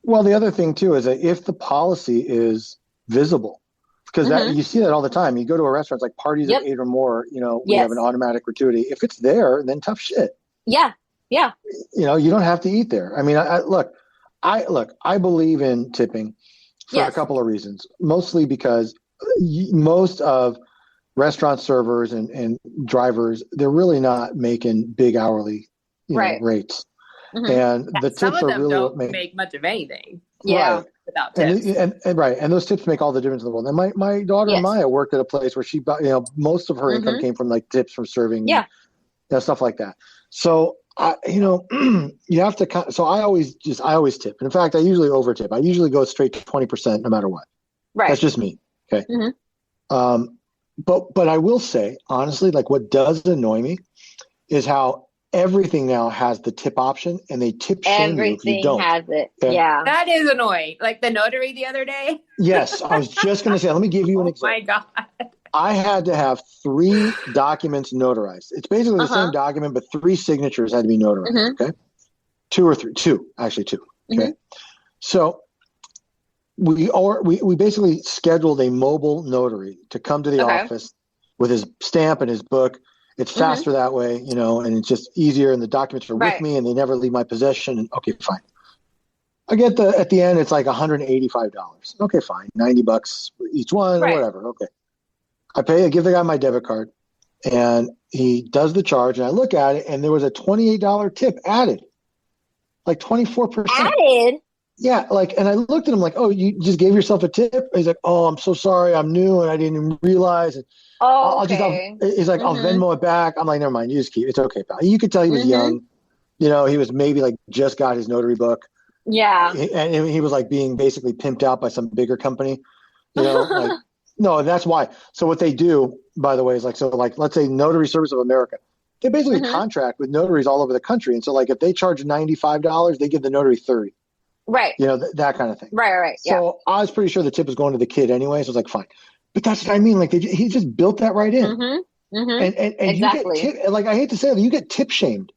Well, the other thing too is that if the policy is visible, because you see that all the time. You go to a restaurant, it's like parties of 8 or more, we have an automatic gratuity. If it's there, then tough shit. Yeah. You don't have to eat there. I mean, I believe in tipping for a couple of reasons. Mostly because most of restaurant servers and drivers, they're really not making big hourly rates. And the tips are really don't make much of anything. Yeah. Without tips. And those tips make all the difference in the world. And my daughter Maya worked at a place where she got, most of her income came from like tips from serving, stuff like that. So you have to. So I always tip. And in fact, I usually over tip. I usually go straight to 20% no matter what. Right. That's just me. Okay. But I will say honestly, like what does annoy me is how everything now has the tip option, and they tip shame you if you don't. Everything has it. Okay? Yeah. That is annoying. Like the notary the other day. Yes. I was just going to say, let me give you an example. Oh my God. I had to have 3 documents notarized. It's basically the same document, but 3 signatures had to be notarized. Okay. 2 or 3, 2, actually 2. Okay. So we basically scheduled a mobile notary to come to the office with his stamp and his book. It's faster that way, and it's just easier. And the documents are with me, and they never leave my possession. And okay, fine. I get at the end, it's like $185. Okay, fine, $90 each one, or whatever. Okay, I give the guy my debit card, and he does the charge, and I look at it, and there was a $28 tip added, like 24%. Added? Yeah, like, and I looked at him like, "Oh, you just gave yourself a tip?" He's like, "Oh, I'm so sorry, I'm new and I didn't even realize." And Oh, I'll okay. he's like, "I'll Mm-hmm. Venmo it back." I'm like, "Never mind, you just keep. It's okay, pal." You could tell he was Mm-hmm. young. You know, he was maybe like just got his notary book, Yeah. and he was like being basically pimped out by some bigger company. You know, like no, and that's why. So what they do, by the way, is like so like let's say Notary Service of America, they basically Mm-hmm. contract with notaries all over the country, and so like if they charge $95, they give the notary 30. Right. You know, that kind of thing. Right. Yeah. So I was pretty sure the tip was going to the kid anyway. So I was like, fine. But that's what I mean. Like he just built that right in. Mm-hmm. Mm-hmm. And you get Exactly. tip, like I hate to say it, you get tip shamed.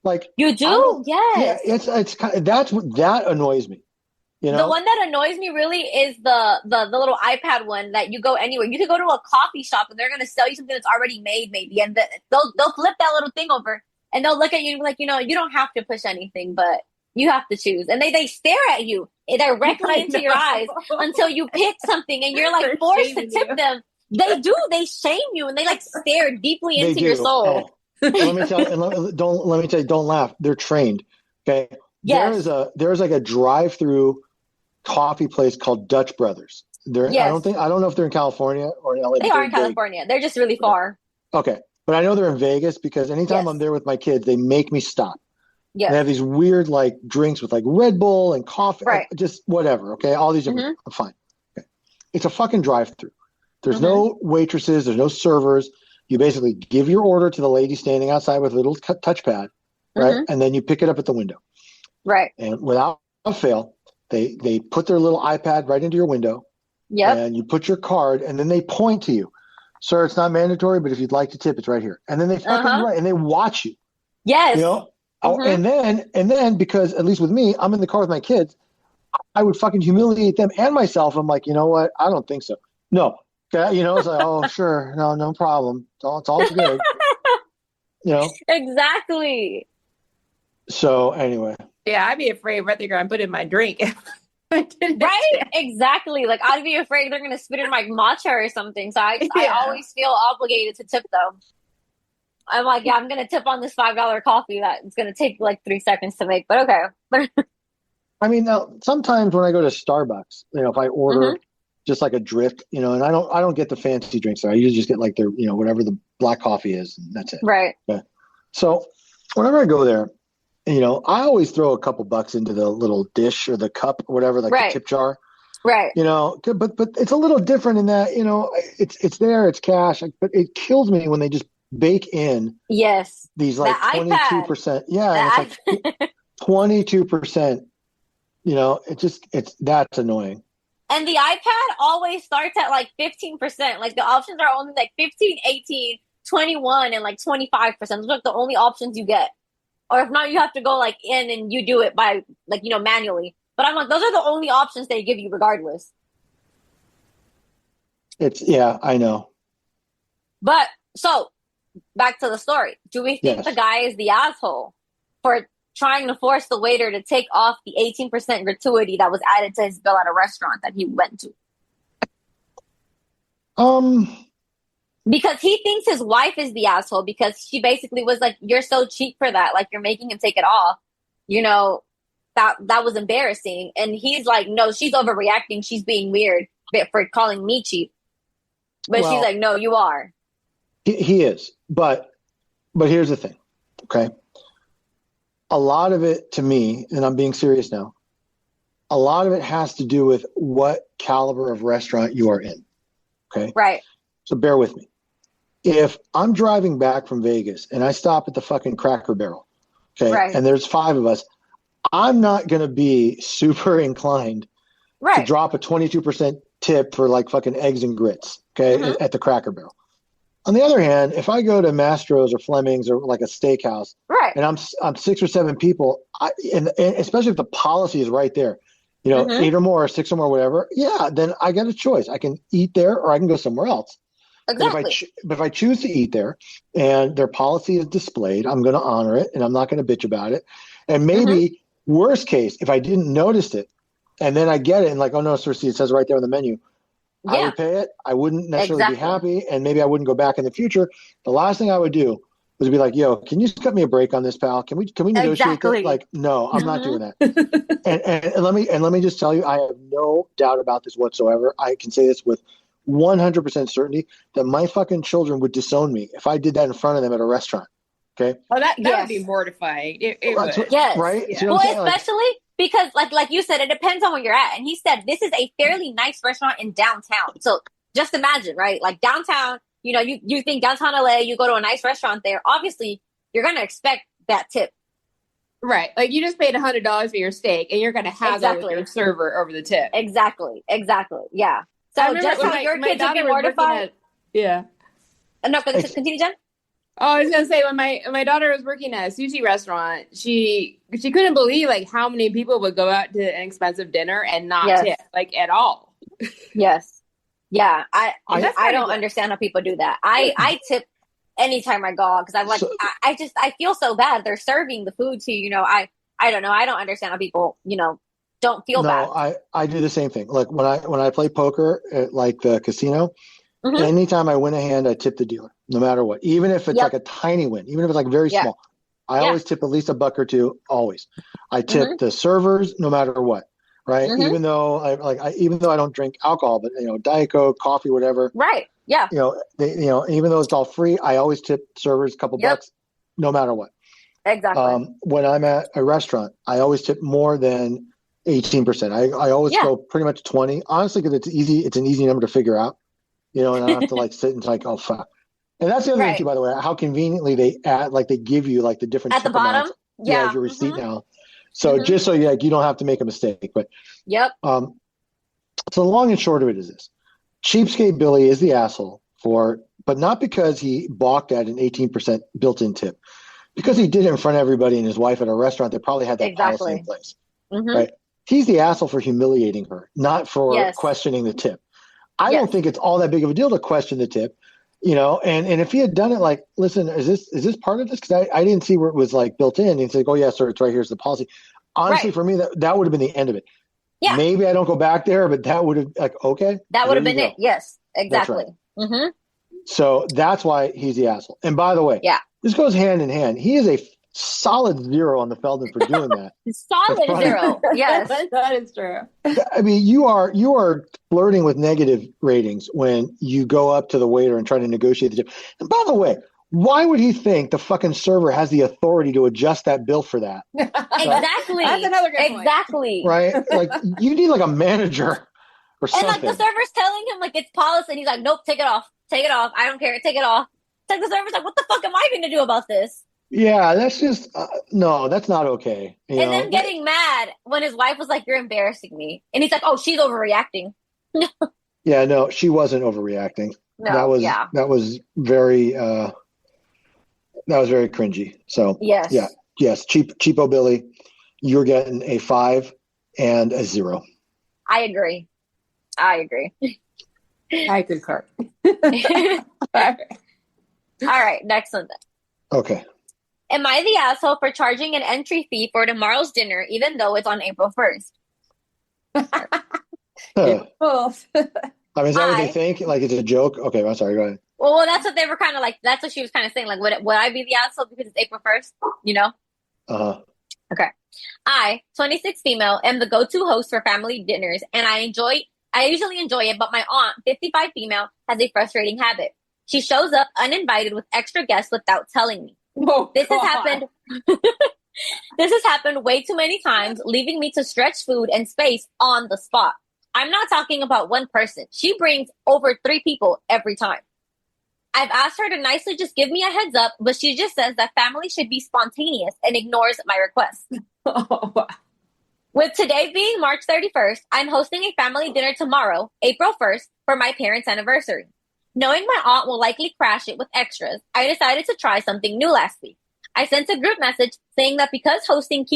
Like You I do? don't. Yeah, Yes. it's kind of, that's what that annoys me. You The know. one that annoys me really is the little iPad one that you go anywhere. You could go to a coffee shop and they're gonna sell you something that's already made, maybe, and they'll flip that little thing over and they'll look at you and be like, you don't have to push anything, but you have to choose. And they stare at you directly I into your eyes know. until you pick something and you're like They're forced to shaming tip you. them. They do. They shame you and they like stare deeply They into your do. soul. Oh, and let me tell you, and let me tell you, don't laugh. They're trained. Okay. Yes. There's like a drive-through coffee place called Dutch Brothers. Yes. I don't know if they're in California or in LA, They but are they're in big. California. They're just really far. Okay. But I know they're in Vegas because anytime I'm Yes. there with my kids, they make me stop. They Yes. have these weird like drinks with like Red Bull and coffee, Right. just whatever. Okay. All these different, Mm-hmm. fine. Okay. It's a fucking drive-through. There's Mm-hmm. no waitresses. There's no servers. You basically give your order to the lady standing outside with a little touchpad, right? Mm-hmm. And then you pick it up at the window. Right. And without fail, they put their little iPad right into your window, Yep. and you put your card, and then they point to you, sir. It's not mandatory, but if you'd like to tip, it's right here. And then they fucking Uh-huh. and they watch you, you Yes. know. Oh, Mm-hmm. and then because at least with me, I'm in the car with my kids, I would fucking humiliate them and myself. I'm like, you know what? I don't think so. No, okay, you know, it's like, oh sure, no problem. It's all good, you know. Exactly. So anyway, Yeah, I'd be afraid what they're going to put in my drink. Right? Exactly. Like I'd be afraid they're gonna spit in my matcha or something. So I Yeah. always feel obligated to tip them. I'm like, yeah, I'm gonna tip on this $5 coffee that it's gonna take like 3 seconds to make, but okay. I mean, now sometimes when I go to Starbucks, you know, if I order just like a drip, you know, and I don't get the fancy drinks there. I usually just get like their, you know, whatever the black coffee is, and that's it. Right. Okay. So whenever I go there, you know, I always throw a couple bucks into the little dish or the cup or whatever, like Right. the tip jar. Right. You know, but it's a little different in that, you know, it's there, it's cash, but it kills me when they just bake in Yes. these like That iPad. 22%. Yeah, and it's That like 22%. You know, that's annoying. And the iPad always starts at like 15%. Like the options are only like 15, 18, 21, and like 25%. Those are like the only options you get. Or if not, you have to go like in and you do it by like, manually. But I'm like, those are the only options they give you regardless. Yeah, I know. But so back to the story. Do we think Yes. the guy is the asshole for trying to force the waiter to take off the 18% gratuity that was added to his bill at a restaurant that he went to? Because he thinks his wife is the asshole because she basically was like, you're so cheap for that. Like, you're making him take it off. You know, that was embarrassing. And he's like, no, she's overreacting. She's being weird for calling me cheap. But Well, she's like, no, you are. He is. But here's the thing, okay? A lot of it, to me, and I'm being serious now, a lot of it has to do with what caliber of restaurant you are in, okay? Right. So bear with me. If I'm driving back from Vegas and I stop at the fucking Cracker Barrel, okay, Right. and there's 5 of us, I'm not going to be super inclined to Right. drop a 22% tip for like fucking eggs and grits, okay, Mhm. at the Cracker Barrel. On the other hand, if I go to Mastro's or Fleming's or like a steakhouse Right. and I'm 6 or 7 people, and especially if the policy is right there, you know, Mhm. 8 or more, or 6 or more, whatever, yeah, then I got a choice. I can eat there or I can go somewhere else. Exactly. But if I choose to eat there and their policy is displayed, I'm going to honor it and I'm not going to bitch about it. And maybe worst case, if I didn't notice it and then I get it and like, oh no, sir, see, it says right there on the menu, I Yeah. would pay it. I wouldn't necessarily Exactly. be happy and maybe I wouldn't go back in the future. The last thing I would do was to be like, yo, can you just cut me a break on this, pal? Can we negotiate that? Exactly. Like, no, I'm not Mhm. doing that. And let me just tell you, I have no doubt about this whatsoever. I can say this with 100% certainty that my fucking children would disown me if I did that in front of them at a restaurant. Okay. Oh, that would be Yes. mortifying. It That's would. Yes. right. Yeah. See what I'm Well, saying? Like, especially because like you said, it depends on where you're at. And he said this is a fairly nice restaurant in downtown. So just imagine, right? Like downtown, you think downtown LA, you go to a nice restaurant there. Obviously, you're gonna expect that tip. Right. Like you just paid $100 for your steak and you're going to haggle with Exactly. your server over the tip. Exactly. Yeah. I So remember just when how your my kids would be daughter was working mortified. yeah. No, continue, Jen. Oh, I was gonna say when my daughter was working at a sushi restaurant, she couldn't believe like how many people would go out to an expensive dinner and not Yes. tip like at all. Yes. Yeah. I- I don't understand how people do that. I tip anytime I go out because I'm like, So- I feel so bad. They're serving the food to you. I don't know. I don't understand how people don't feel bad. no, I do the same thing. Like when I play poker at like the casino, Mhm. anytime I win a hand, I tip the dealer, no matter what. Even if it's Yep. like a tiny win, even if it's like very Yeah. small, I Yeah. always tip at least a buck or two. Always, I tip Mhm. the servers, no matter what. Right? Mhm. Even though even though I don't drink alcohol, but Diet Coke, coffee, whatever. Right. Yeah. Even though it's all free, I always tip servers a couple Yep. bucks, no matter what. Exactly. When I'm at a restaurant, I always tip more than 18%. I always Yeah. go pretty much 20, honestly, because it's easy. It's an easy number to figure out, and I don't have to like sit and like, oh fuck. And that's the other thing Right. too, by the way, how conveniently they add, like they give you like the different At the tip amounts, bottom. Yeah. as your receipt Mhm. now. So Mhm. just so you don't have to make a mistake. But Yep. so the long and short of it is this: Cheapskate Billy is the asshole but not because he balked at an 18% built-in tip, because he did it in front of everybody and his wife at a restaurant that probably had that policy in Exactly. place. Mhm. Right? He's the asshole for humiliating her, not for Yes. questioning the tip. I Yes. don't think it's all that big of a deal to question the tip, and if he had done it like, listen, is this part of this? Because I didn't see where it was like built in. He'd say, oh yeah, sir, it's right, here's the policy. Honestly, Right. for me, that would have been the end of it. Yeah. Maybe I don't go back there, but that would have okay. That would have there been you it. Yes. That's Exactly. right. Mm-hmm. So that's why he's the asshole. And by the way, Yeah. this goes hand in hand. He is a solid 0 on the Feldman for doing that. Solid funny. 0. Yes. That is true. I mean, you are flirting with negative ratings when you go up to the waiter and try to negotiate the tip. And by the way, why would he think the fucking server has the authority to adjust that bill for that? Exactly. That's another good point. Exactly. Right? Like you need like a manager or And something. like the server's telling him like it's policy, and he's like, "Nope, take it off. Take it off. I don't care. Take it off." It's like the server's like, "What the fuck am I going to do about this?" Yeah, that's just no, that's not okay. And then getting mad when his wife was like, "You're embarrassing me," and he's like, "Oh, she's overreacting." Yeah, no, she wasn't overreacting. No, that was yeah. that was very cringy. So Yes. yeah, yes, cheapo Billy, you're getting a 5 and a 0. I agree. I concur. All right, next one then. Okay. Am I the asshole for charging an entry fee for tomorrow's dinner, even though it's on April 1st? Well, I mean, is that what they think? Like it's a joke? Okay, I'm sorry. Go ahead. Well, that's what they were kind of like. That's what she was kind of saying. Like, would I be the asshole because it's April 1st? Uh-huh. Okay. I, 26 female, am the go-to host for family dinners, and I usually enjoy it, but my aunt, 55 female, has a frustrating habit. She shows up uninvited with extra guests without telling me. This has happened. This has happened way too many times, leaving me to stretch food and space on the spot. I'm not talking about one person. She brings over 3 people every time. I've asked her to nicely just give me a heads up, but she just says that family should be spontaneous and ignores my request. With today being March 31st, I'm hosting a family dinner tomorrow, April 1st, for my parents' anniversary. Knowing my aunt will likely crash it with extras, I decided to try something new last week. I sent a group message saying that because hosting cost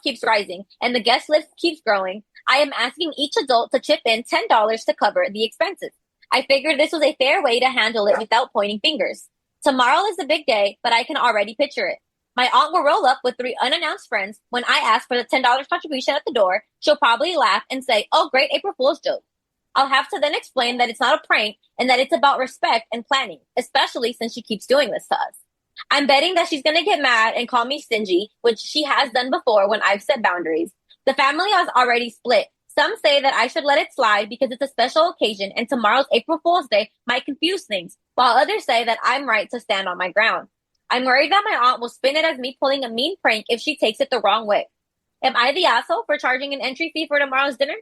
keeps rising and the guest list keeps growing, I am asking each adult to chip in $10 to cover the expenses. I figured this was a fair way to handle it without pointing fingers. Tomorrow is the big day, but I can already picture it. My aunt will roll up with 3 unannounced friends. When I ask for the $10 contribution at the door, she'll probably laugh and say, "Oh, great April Fool's joke." I'll have to then explain that it's not a prank and that it's about respect and planning, especially since she keeps doing this to us. I'm betting that she's going to get mad and call me stingy, which she has done before when I've set boundaries. The family has already split. Some say that I should let it slide because it's a special occasion and tomorrow's April Fool's Day might confuse things, while others say that I'm right to stand on my ground. I'm worried that my aunt will spin it as me pulling a mean prank if she takes it the wrong way. Am I the asshole for charging an entry fee for tomorrow's dinner?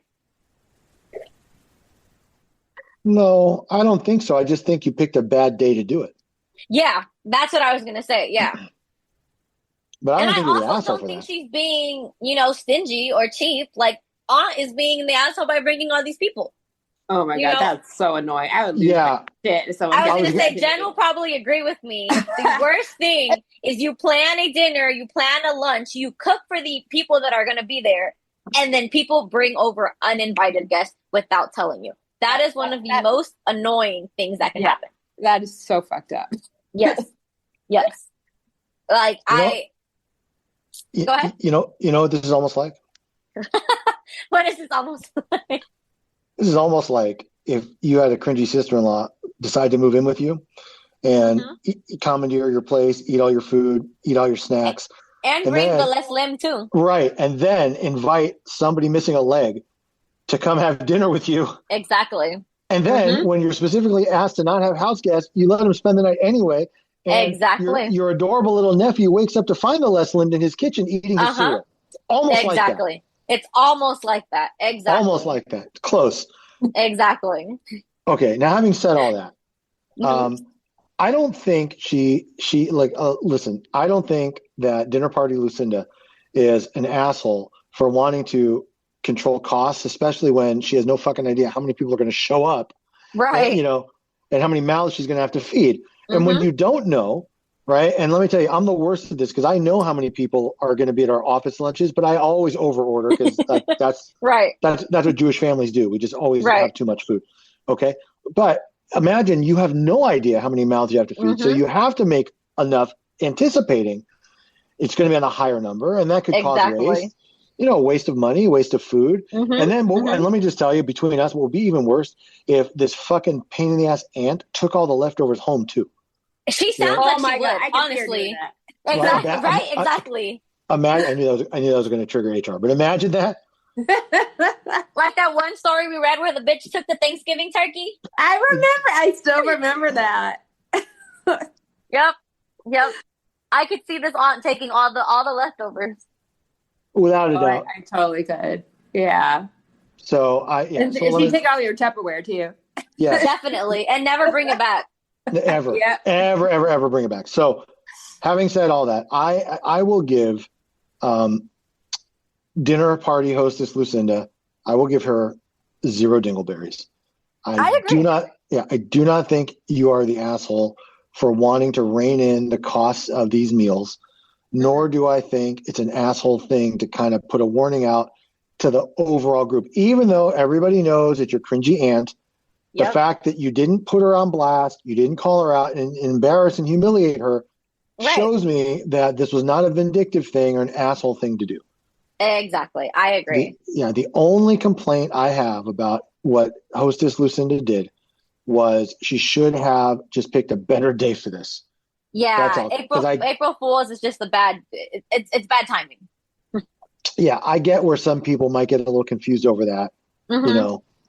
No, I don't think so. I just think you picked a bad day to do it. Yeah, that's what I was going to say. Yeah. But I And don't I think you're the also asshole don't for think that. she's being, stingy or cheap. Like, aunt is being the asshole by bringing all these people. Oh my God, that's so annoying. I would lose Yeah. my shit if someone I was I going to was say, Jen will probably agree with me. The worst thing is you plan a dinner, you plan a lunch, you cook for the people that are going to be there, and then people bring over uninvited guests without telling you. That is one of the most annoying things that can happen. That is so fucked up. Yes. Yes. Like, Go ahead. You know what this is almost like? What is this almost like? This is almost like if you had a cringy sister-in-law decide to move in with you and commandeer your place, eat all your food, eat all your snacks. And bring the less limb too. Right. And then invite somebody missing a leg to come have dinner with you. Exactly. And then when you're specifically asked to not have house guests, you let them spend the night anyway. And exactly. Your adorable little nephew wakes up to find the less limbed in his kitchen eating his cereal. It's almost like that. It's almost like that. Exactly. Almost like that. Close. Exactly. Okay. Now, having said all that, I don't think listen, I don't think that Dinner Party Lucinda is an asshole for wanting to control costs, especially when she has no fucking idea how many people are going to show up. Right. And how many mouths she's going to have to feed. And when you don't know, right? And let me tell you, I'm the worst at this because I know how many people are going to be at our office lunches, but I always overorder because that's right. That's what Jewish families do. We just always have too much food. Okay. But imagine you have no idea how many mouths you have to feed. So you have to make enough anticipating it's going to be on a higher number, and that could cause waste. Waste of money, waste of food. And then, and let me just tell you, between us, what would be even worse if this fucking pain in the ass aunt took all the leftovers home too. She sounds like she would, honestly. Exactly. Right? Exactly. Imagine. I knew that was going to trigger HR, but imagine that. Like that one story we read where the bitch took the Thanksgiving turkey. I still remember that. Yep. I could see this aunt taking all the leftovers. Without a doubt. I totally could. Yeah. So she take all your Tupperware too. Yeah. Definitely. And never bring it back. Ever. Ever bring it back. So having said all that, I will give dinner party hostess Lucinda, I will give her 0 dingleberries. I agree. I do not think you are the asshole for wanting to rein in the costs of these meals, nor do I think it's an asshole thing to kind of put a warning out to the overall group, even though everybody knows that you're cringy aunt. The fact that you didn't put her on blast, you didn't call her out and embarrass and humiliate her shows me that this was not a vindictive thing or an asshole thing to do. Exactly. I agree. The only complaint I have about what hostess Lucinda did was she should have just picked a better day for this. Yeah, April Fool's is just it's bad timing. Yeah, I get where some people might get a little confused over that,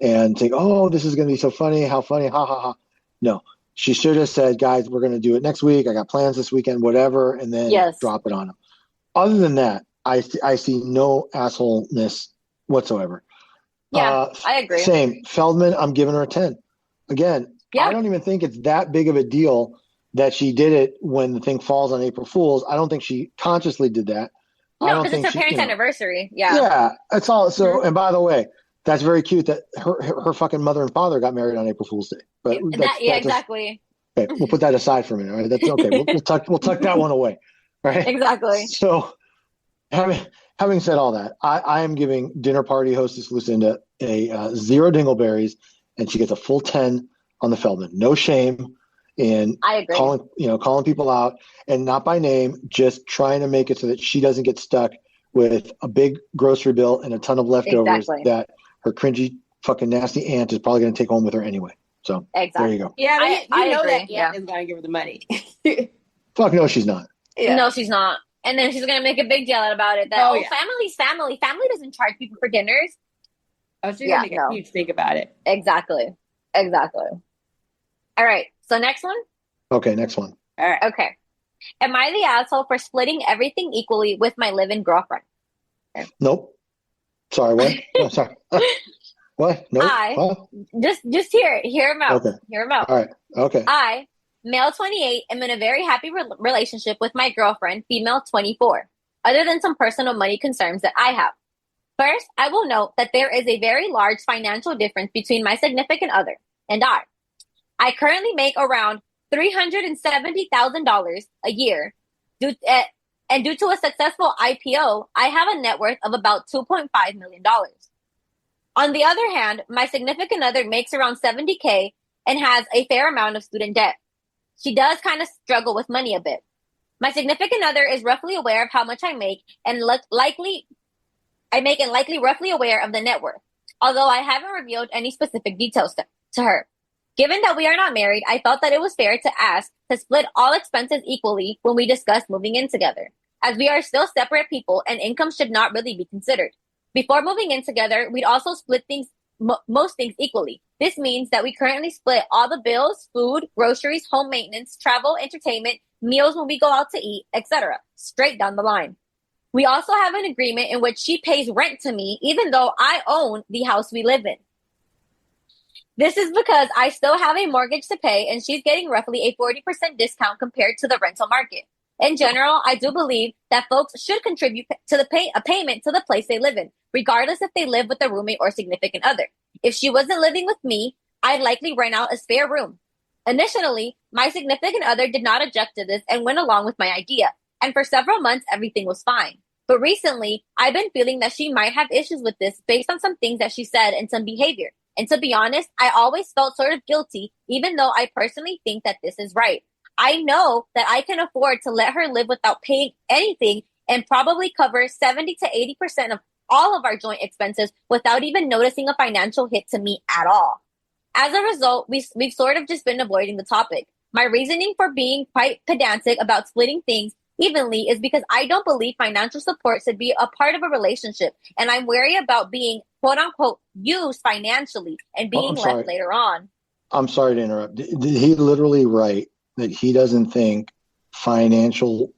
and think, oh, this is going to be so funny. How funny. Ha, ha, ha. No, she should have said, guys, we're going to do it next week. I got plans this weekend, whatever, and then drop it on them. Other than that, I see no assholeness whatsoever. Yeah, I agree. Same. Feldman, I'm giving her a 10. Again, I don't even think it's that big of a deal that she did it when the thing falls on April Fool's. I don't think she consciously did that. No, because it's her parents' anniversary. Yeah. Yeah, that's all. So, and by the way, that's very cute that her fucking mother and father got married on April Fool's Day. But exactly. Okay, we'll put that aside for a minute. All right? That's okay. We'll tuck that one away. Right. Exactly. So, having said all that, I am giving dinner party hostess Lucinda a 0 dingleberries, and she gets a full 10 on the Feldman. No shame in calling people out, and not by name, just trying to make it so that she doesn't get stuck with a big grocery bill and a ton of leftovers that her cringy fucking nasty aunt is probably going to take home with her anyway. So there you go. Yeah, but I you know agree. that aunt Yeah. is going to give her the money. Fuck no, she's not. Yeah. No, she's not. And then she's gonna make a big deal out about it. That family's family. Family doesn't charge people for dinners. Oh, she's gonna make a huge thing about it. Exactly. All right. So next one. Okay, next one. All right. Okay. Am I the asshole for splitting everything equally with my live-in girlfriend? Nope. Sorry, what? No, sorry. What? Nope. What? Just hear him out. Okay. Hear him out. All right. Okay. I, male 28, am in a very happy relationship with my girlfriend, female 24, other than some personal money concerns that I have. First, I will note that there is a very large financial difference between my significant other and I. I currently make around $370,000 a year, and due to a successful IPO, I have a net worth of about $2.5 million. On the other hand, my significant other makes around $70K and has a fair amount of student debt. She does kind of struggle with money a bit. My significant other is roughly aware of how much I make and likely roughly aware of the net worth, although I haven't revealed any specific details to her. Given that we are not married, I felt that it was fair to ask to split all expenses equally when we discussed moving in together, as we are still separate people and income should not really be considered. Before moving in together, we'd also split most things equally. This means that we currently split all the bills, food, groceries, home maintenance, travel, entertainment, meals when we go out to eat, etc., straight down the line. We also have an agreement in which she pays rent to me, even though I own the house we live in. This is because I still have a mortgage to pay, and she's getting roughly a 40% discount compared to the rental market. In general, I do believe that folks should contribute to a payment to the place they live in, regardless if they live with a roommate or significant other. If she wasn't living with me, I'd likely rent out a spare room. Initially, my significant other did not object to this and went along with my idea, and for several months, everything was fine. But recently, I've been feeling that she might have issues with this based on some things that she said and some behavior. And to be honest, I always felt sort of guilty, even though I personally think that this is right. I know that I can afford to let her live without paying anything and probably cover 70 to 80% of all of our joint expenses without even noticing a financial hit to me at all. As a result, we've sort of just been avoiding the topic. My reasoning for being quite pedantic about splitting things evenly is because I don't believe financial support should be a part of a relationship, and I'm wary about being quote unquote used financially and being left later on. I'm sorry to interrupt. Did he literally write that he doesn't think financial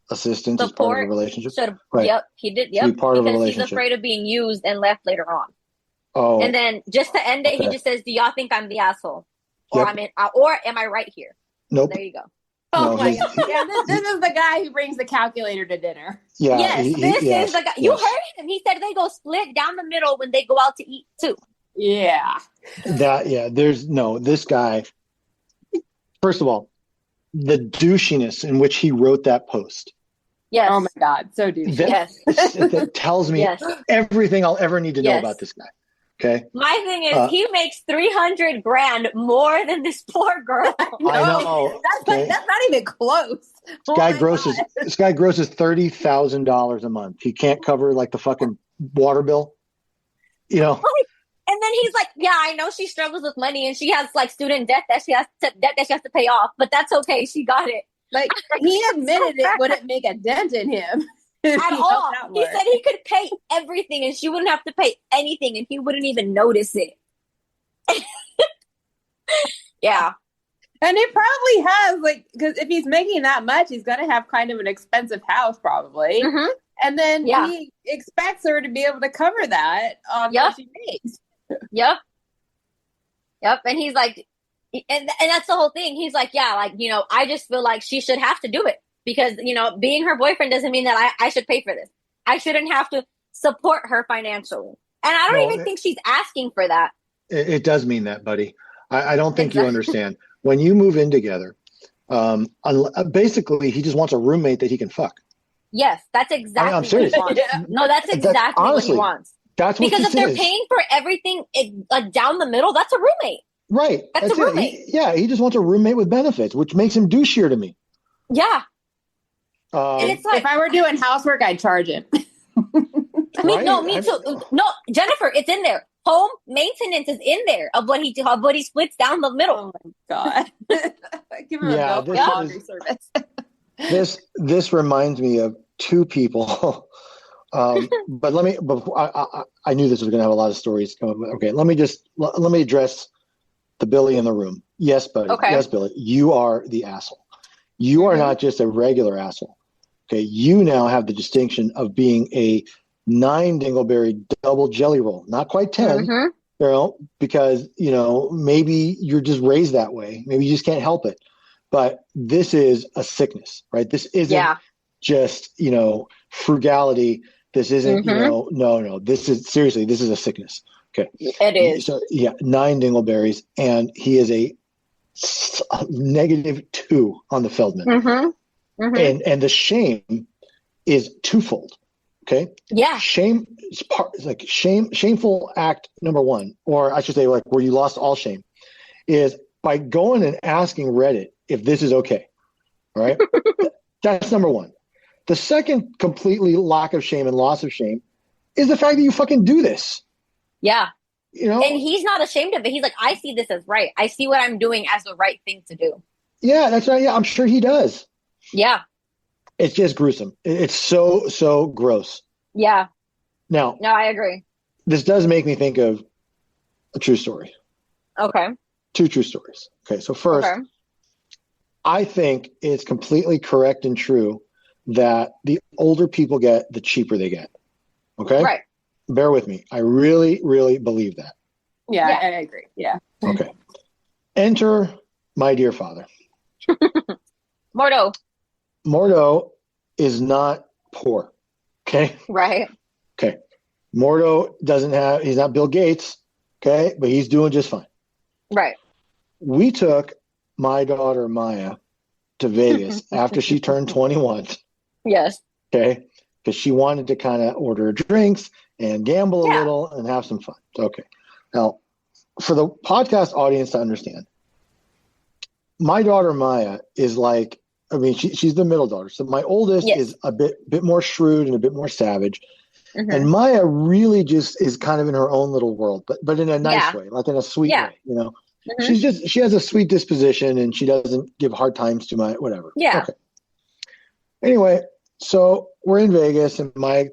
assistance is part of a relationship? Right. Yep, he did. Yep, part of a because relationship. He's afraid of being used and left later on. Oh, and then just to end it, he just says, "Do y'all think I'm the asshole, or or am I right here?" Nope. There you go. Oh my God! Yeah, this is the guy who brings the calculator to dinner. Yeah. Yes, this is the guy. You heard him. He said they go split down the middle when they go out to eat too. Yeah. This guy. First of all, the douchiness in which he wrote that post. Yes. Oh my God, so douchey. That tells me everything I'll ever need to know about this guy. Okay. My thing is, he makes $300,000 more than this poor girl. I know. That's not even close. This guy grosses $30,000 a month. He can't cover like the fucking water bill. You know. And then he's like, "Yeah, I know she struggles with money, and she has like student debt that she has to pay off, but that's okay. She got it." Like he admitted it wouldn't make a dent in him. At all. He said he could pay everything and she wouldn't have to pay anything and he wouldn't even notice it. Yeah. And it probably has, like, because if he's making that much, he's going to have kind of an expensive house probably. Mm-hmm. And then he expects her to be able to cover that on what she makes. Yep. And he's like, and that's the whole thing. He's like, yeah, like, you know, I just feel like she should have to do it. Because, you know, being her boyfriend doesn't mean that I should pay for this. I shouldn't have to support her financially. And I don't even think she's asking for that. It does mean that, buddy. I don't think you understand. When you move in together, basically, he just wants a roommate that he can fuck. Yes, that's exactly what he wants. No, that's exactly what he wants. That's what because if they're paying for everything like down the middle, that's a roommate. Right. That's a roommate. He just wants a roommate with benefits, which makes him douchier to me. Yeah. And it's like, if I were doing housework, I'd charge him. Me too. No, Jennifer, it's in there. home maintenance is in there of what he splits down the middle. Oh my God. Give him Yeah, a bill for this laundry is service. this reminds me of two people. But let me. Before, I knew this was going to have a lot of stories. Okay, let me address the Billy in the room. Yes, buddy. Okay. Yes, Billy. You are the asshole. You are not just a regular asshole. Okay, you now have the distinction of being a 9 dingleberry double jelly roll, not quite 10. Mm-hmm. You know, because maybe you're just raised that way. Maybe you just can't help it. But this is a sickness, right? This isn't just frugality. This isn't no. This is seriously. This is a sickness. Okay, it is. So 9 dingleberries, and he is a -2 on the Feldman. Mm-hmm. Mm-hmm. And the shame is twofold. Okay. Yeah. Shame is shameful act number one, or I should say, like, where you lost all shame, is by going and asking Reddit if this is okay. All right. That's number one. The second completely lack of shame and loss of shame is the fact that you fucking do this. Yeah. And he's not ashamed of it. He's like, I see this as right. I see what I'm doing as the right thing to do. Yeah, that's right. Yeah, I'm sure he does. Yeah. It's just gruesome. It's so gross. Yeah. Now, no, I agree. This does make me think of a true story. Okay. 2 true stories. Okay, so first, I think it's completely correct and true that the older people get, the cheaper they get. Okay? Right. Bear with me. I really, really believe that. Yeah, I agree. Yeah. Okay. Enter my dear father. Mordo is not poor. Okay? Right. Okay. Mordo he's not Bill Gates. Okay? But he's doing just fine. Right. We took my daughter Maya to Vegas after she turned 21. Yes. Okay? Because she wanted to kind of order drinks and gamble a little and have some fun. Okay. Now, for the podcast audience to understand, my daughter Maya is like, she's the middle daughter. So my oldest is a bit more shrewd and a bit more savage. Mm-hmm. And Maya really just is kind of in her own little world, but in a nice way, like in a sweet way, Mm-hmm. She has a sweet disposition and she doesn't give hard times to my whatever. Yeah. Okay. Anyway, so we're in Vegas and I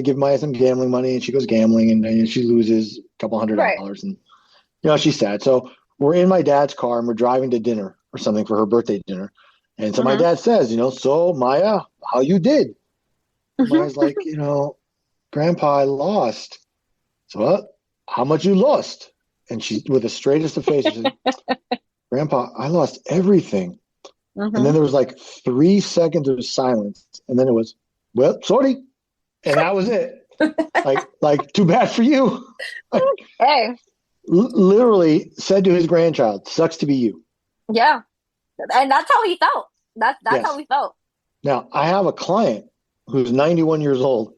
give Maya some gambling money and she goes gambling and she loses a couple $100 and she's sad. So we're in my dad's car and we're driving to dinner or something for her birthday dinner. And so my dad says, so Maya, how you did? Maya's like, Grandpa, I lost. So what? How much you lost? And she, with the straightest of faces, she said, Grandpa, I lost everything. Mm-hmm. And then there was like 3 seconds of silence. And then it was, well, sorry. And that was it. like, too bad for you. Hey. Literally said to his grandchild, sucks to be you. Yeah. And that's how he felt. That's how we felt. Now, I have a client who's 91 years old.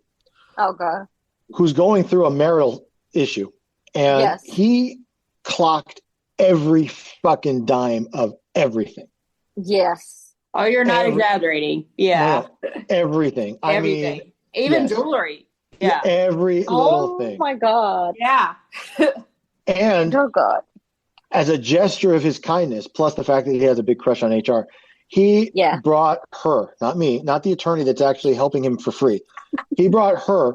Oh, God. Who's going through a marital issue. And he clocked every fucking dime of everything. Yes. Oh, you're not exaggerating. Yeah. No, everything. Everything. Even jewelry. Yeah. Every little thing. Oh, my God. Yeah. And oh, God. As a gesture of his kindness, plus the fact that he has a big crush on HR, he brought her, not me, not the attorney that's actually helping him for free. He brought her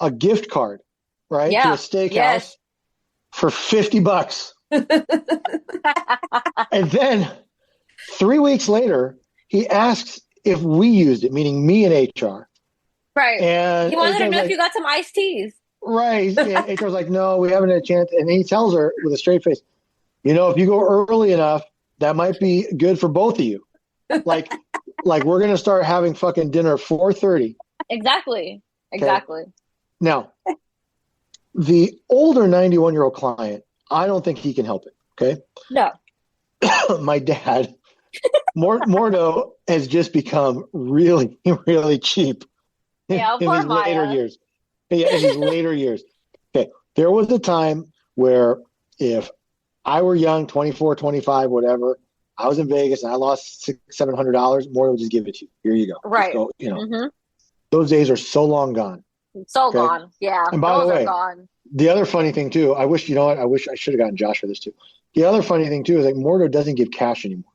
a gift card, right, to a steakhouse for $50. And then 3 weeks later, he asks if we used it, meaning me and HR. Right. And he wanted to know if you got some iced teas. Right. And HR's like, no, we haven't had a chance. And he tells her with a straight face, if you go early enough, that might be good for both of you. Like we're going to start having fucking dinner at 4:30. Exactly. Now, the older 91-year-old client, I don't think he can help it. Okay. No. My dad, Mordo, has just become really, really cheap in his later years. Yeah, in his later years. Okay. There was a time where if I were young, 24, 25, whatever, I was in Vegas and I lost $600-700, Mordo would just give it to you. Here you go. Right. Go, Those days are so long gone. So gone. Yeah. And by the way, The other funny thing too, I wish I should have gotten Josh for this too. The other funny thing too is like Mordo doesn't give cash anymore.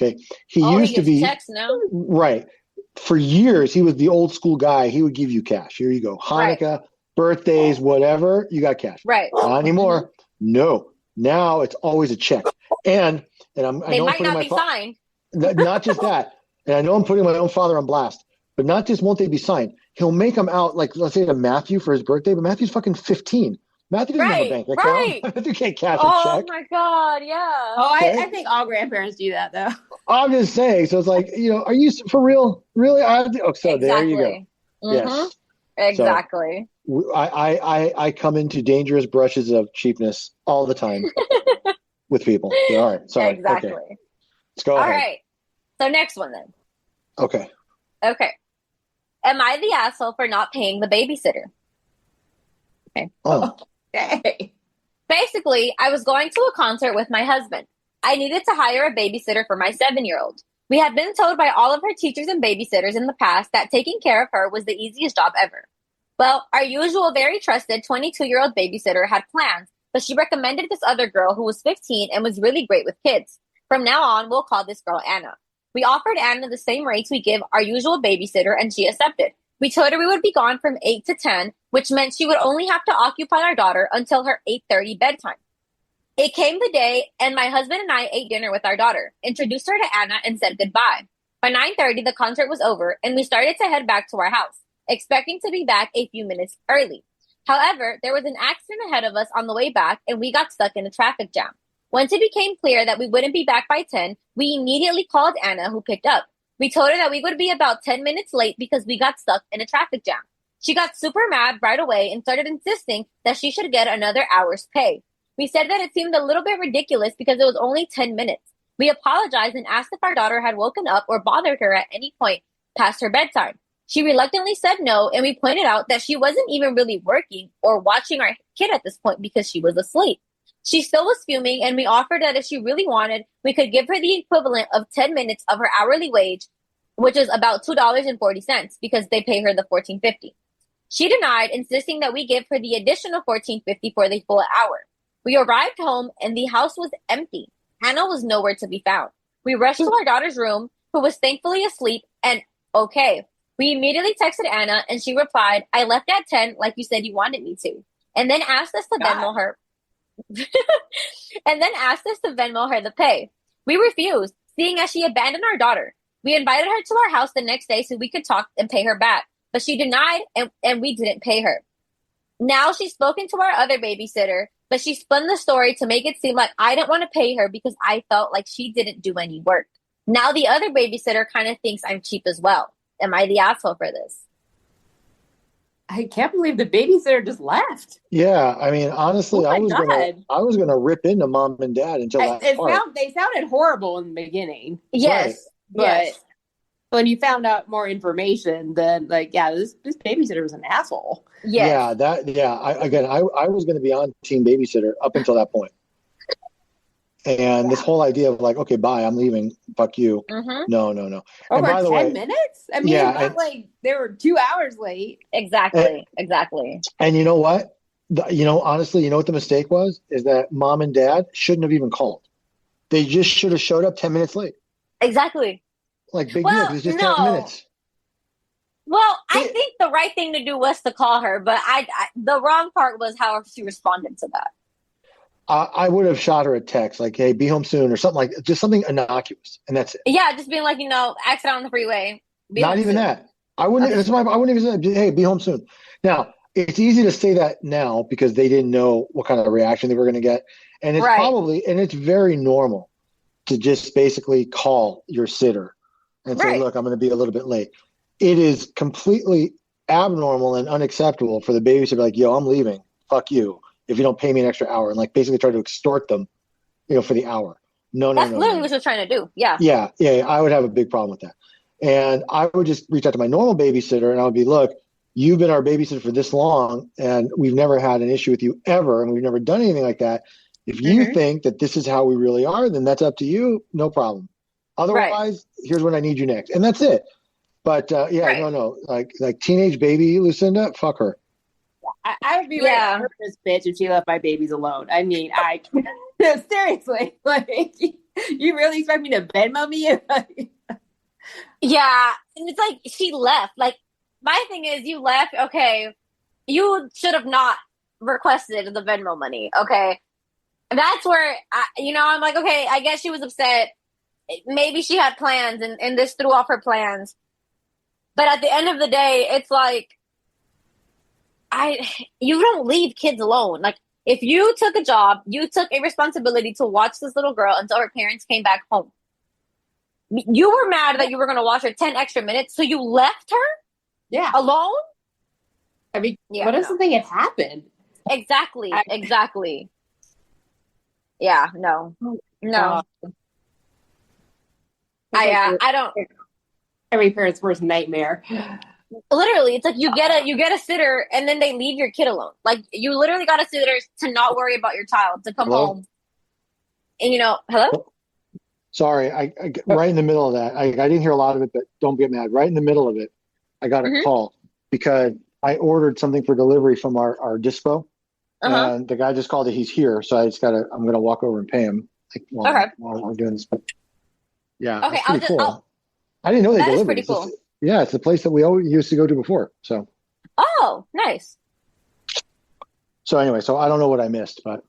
Okay. He Oh, he used to gives be checks now. right. For years, he was the old school guy. He would give you cash. Here you go. Right. Hanukkah, birthdays, whatever, you got cash. Right. Not anymore. No. Now it's always a check. And I know They I'm might putting not my be signed. not just that. And I know I'm putting my own father on blast, but not just won't they be signed. He'll make them out like, let's say to Matthew for his birthday, but Matthew's fucking 15. Matthew doesn't have a bank account. Right. Matthew can't cash a Oh check. my God, yeah. Oh, Okay. I think all grandparents do that though. I'm just saying. So it's like, are you for real? Really? So there you go. Exactly. Mhm. Yes. Exactly. I come into dangerous brushes of cheapness all the time with people. So, all right. Sorry. Exactly. Okay. Let's go All ahead. right. So next one then. Okay. Okay. Am I the asshole for not paying the babysitter? Okay. Oh. Okay. Basically, I was going to a concert with my husband. I needed to hire a babysitter for my 7-year-old. We had been told by all of her teachers and babysitters in the past that taking care of her was the easiest job ever. Well, our usual very trusted 22-year-old babysitter had plans, but she recommended this other girl who was 15 and was really great with kids. From now on, we'll call this girl Anna. We offered Anna the same rates we give our usual babysitter, and she accepted. We told her we would be gone from 8 to 10, which meant she would only have to occupy our daughter until her 8:30 bedtime. It came the day, and my husband and I ate dinner with our daughter, introduced her to Anna, and said goodbye. By 9:30, the concert was over, and we started to head back to our house, expecting to be back a few minutes early. However, there was an accident ahead of us on the way back, and we got stuck in a traffic jam. Once it became clear that we wouldn't be back by 10, we immediately called Anna, who picked up. We told her that we would be about 10 minutes late because we got stuck in a traffic jam. She got super mad right away and started insisting that she should get another hour's pay. We said that it seemed a little bit ridiculous because it was only 10 minutes. We apologized and asked if our daughter had woken up or bothered her at any point past her bedtime. She reluctantly said no, and we pointed out that she wasn't even really working or watching our kid at this point because she was asleep. She still was fuming, and we offered that if she really wanted, we could give her the equivalent of 10 minutes of her hourly wage, which is about $2.40 because they pay her the $14.50. She denied, insisting that we give her the additional $14.50 for the full hour. We arrived home, and the house was empty. Hannah was nowhere to be found. We rushed to our daughter's room, who was thankfully asleep and okay. We immediately texted Anna, and she replied, "I left at 10 like you said you wanted me to," and then asked us to Venmo her. The pay. We refused, seeing as she abandoned our daughter. We invited her to our house the next day so we could talk and pay her back, but she denied, and we didn't pay her. Now she's spoken to our other babysitter, but she spun the story to make it seem like I didn't want to pay her because I felt like she didn't do any work. Now the other babysitter kind of thinks I'm cheap as well. Am I the asshole for this? I can't believe the babysitter just left. Yeah, I mean, honestly, Oh I my was God. gonna rip into mom and dad until that part. They sounded horrible in the beginning. Yes. Right. But Yes. when you found out more information, then this babysitter was an asshole. Yes. I was going to be on team babysitter up until that point. And this whole idea of like, okay, bye, I'm leaving. Fuck you. Mm-hmm. No. Over And by the 10 way, minutes? I mean, yeah, it's not like they were 2 hours late. Exactly. and you know what? Honestly, you know what the mistake was? Is that mom and dad shouldn't have even called. They just should have showed up 10 minutes late. Exactly. Like, big Well, deal. It's just no. 10 minutes. Well, I think the right thing to do was to call her, but the wrong part was how she responded to that. I would have shot her a text like, hey, be home soon or something just something innocuous. And that's it. Yeah, just being like, accident on the freeway. Not even that. I wouldn't even say, hey, be home soon. Now, it's easy to say that now because they didn't know what kind of reaction they were going to get. And it's it's very normal to just basically call your sitter and say, look, I'm going to be a little bit late. It is completely abnormal and unacceptable for the babysitter to be like, yo, I'm leaving. Fuck you. If you don't pay me an extra hour, and like basically try to extort them, for the hour. That's literally what you're trying to do. Yeah. Yeah. I would have a big problem with that. And I would just reach out to my normal babysitter and I would be, look, you've been our babysitter for this long and we've never had an issue with you ever. And we've never done anything like that. If you think that this is how we really are, then that's up to you. No problem. Otherwise, here's when I need you next. And that's it. But no. Like teenage baby Lucinda, fuck her. I would be ready Yeah. to hurt this bitch if she left my babies alone. I mean, seriously, like, you really expect me to Venmo me? Yeah. And it's like she left. Like, my thing is, you left. Okay. You should have not requested the Venmo money. Okay. That's where, I'm like, okay, I guess she was upset. Maybe she had plans and this threw off her plans. But at the end of the day, it's like, you don't leave kids alone. Like, if you took a job, you took a responsibility to watch this little girl until her parents came back home. You were mad that you were going to watch her 10 extra minutes, so you left her Yeah. alone? I mean, Yeah, what if no. something had happened? Exactly. Exactly. Yeah, no. No. I don't. Every parent's worst nightmare. Literally, it's like you get a sitter and then they leave your kid alone. Like, you literally got a sitter to not worry about your child, to come Hello? home. And hello? Sorry, I right in the middle of that. I didn't hear a lot of it, but don't get mad. Right in the middle of it, I got a call because I ordered something for delivery from our dispo, and the guy just called that he's here. So I'm gonna walk over and pay him while we're doing this. But yeah, Okay, that's pretty cool. I didn't know they that is delivered. pretty cool. Yeah, it's the place that we always used to go to before. So. Oh, nice. So anyway, I don't know what I missed, but.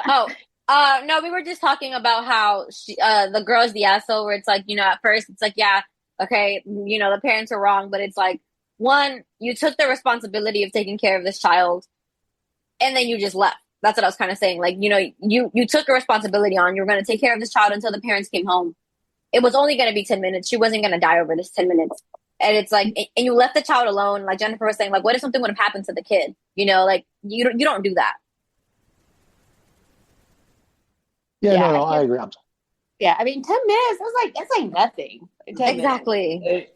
No, we were just talking about how the girl's the asshole, where it's like, at first it's like, yeah, okay, the parents are wrong, but it's like, one, you took the responsibility of taking care of this child, and then you just left. That's what I was kind of saying. Like, you took a responsibility on, you were going to take care of this child until the parents came home. It was only going to be 10 minutes. She wasn't going to die over this 10 minutes. And it's like, and you left the child alone. Like Jennifer was saying, like, what if something would have happened to the kid? Like, you don't do that. Yeah, no, I agree. Yeah, I mean, 10 minutes, it's like nothing. Exactly. Minutes.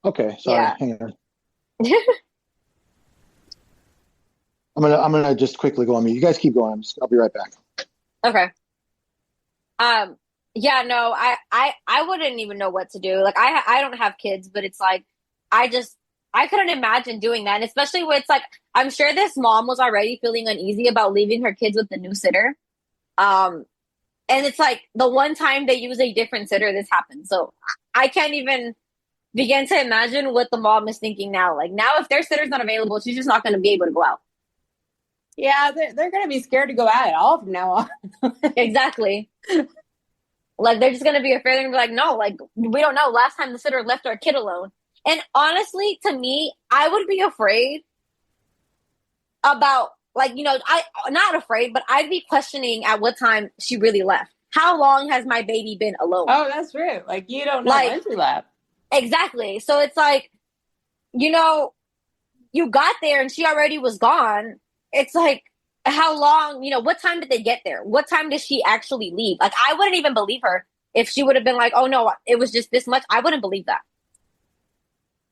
Okay, sorry. Yeah. Hang on. I'm gonna just quickly go on mute. You guys keep going. I'll be right back. Okay. Yeah, no, I wouldn't even know what to do. Like, I don't have kids, but it's like, I couldn't imagine doing that. And especially when it's like, I'm sure this mom was already feeling uneasy about leaving her kids with the new sitter. And it's like the one time they use a different sitter, this happened. So I can't even begin to imagine what the mom is thinking now. Like, now if their sitter's not available, she's just not going to be able to go out. Yeah, they're going to be scared to go out at all from now on. Exactly. Like, they're just going to be afraid. They're going to be like, no, like, we don't know. Last time the sitter left our kid alone. And honestly, to me, I would be afraid about, like, not afraid, but I'd be questioning at what time she really left. How long has my baby been alone? Oh, that's true. Like, you don't know when she left. Exactly. So it's like, you got there and she already was gone. It's like, how long, what time did they get there? What time did she actually leave? Like, I wouldn't even believe her if she would have been like, oh no, it was just this much. I wouldn't believe that.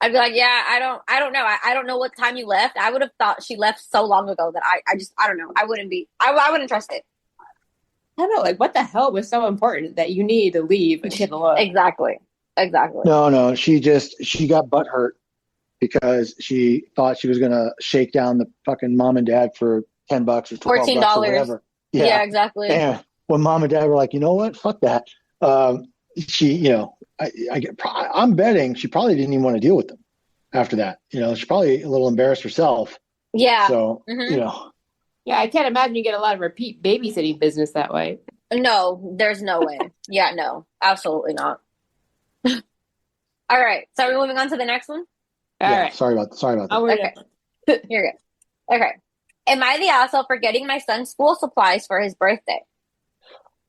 I'd be like, yeah, I don't know. I don't know what time you left. I would have thought she left so long ago that I don't know. I wouldn't trust it. I don't know. Like, what the hell was so important that you needed to leave a kid alone? Exactly. No, she got butthurt because she thought she was going to shake down the fucking mom and dad for $10 or $12 or whatever. Yeah, exactly. And when mom and dad were like, you know what? Fuck that. She, I'm betting she probably didn't even want to deal with them after that. She's probably a little embarrassed herself. Yeah. So, Yeah, I can't imagine you get a lot of repeat babysitting business that way. No, there's no way. Yeah, no, absolutely not. All right. So are we moving on to the next one? All right. Sorry about that. Oh, okay. You're good. Okay. Am I the asshole for getting my son school supplies for his birthday?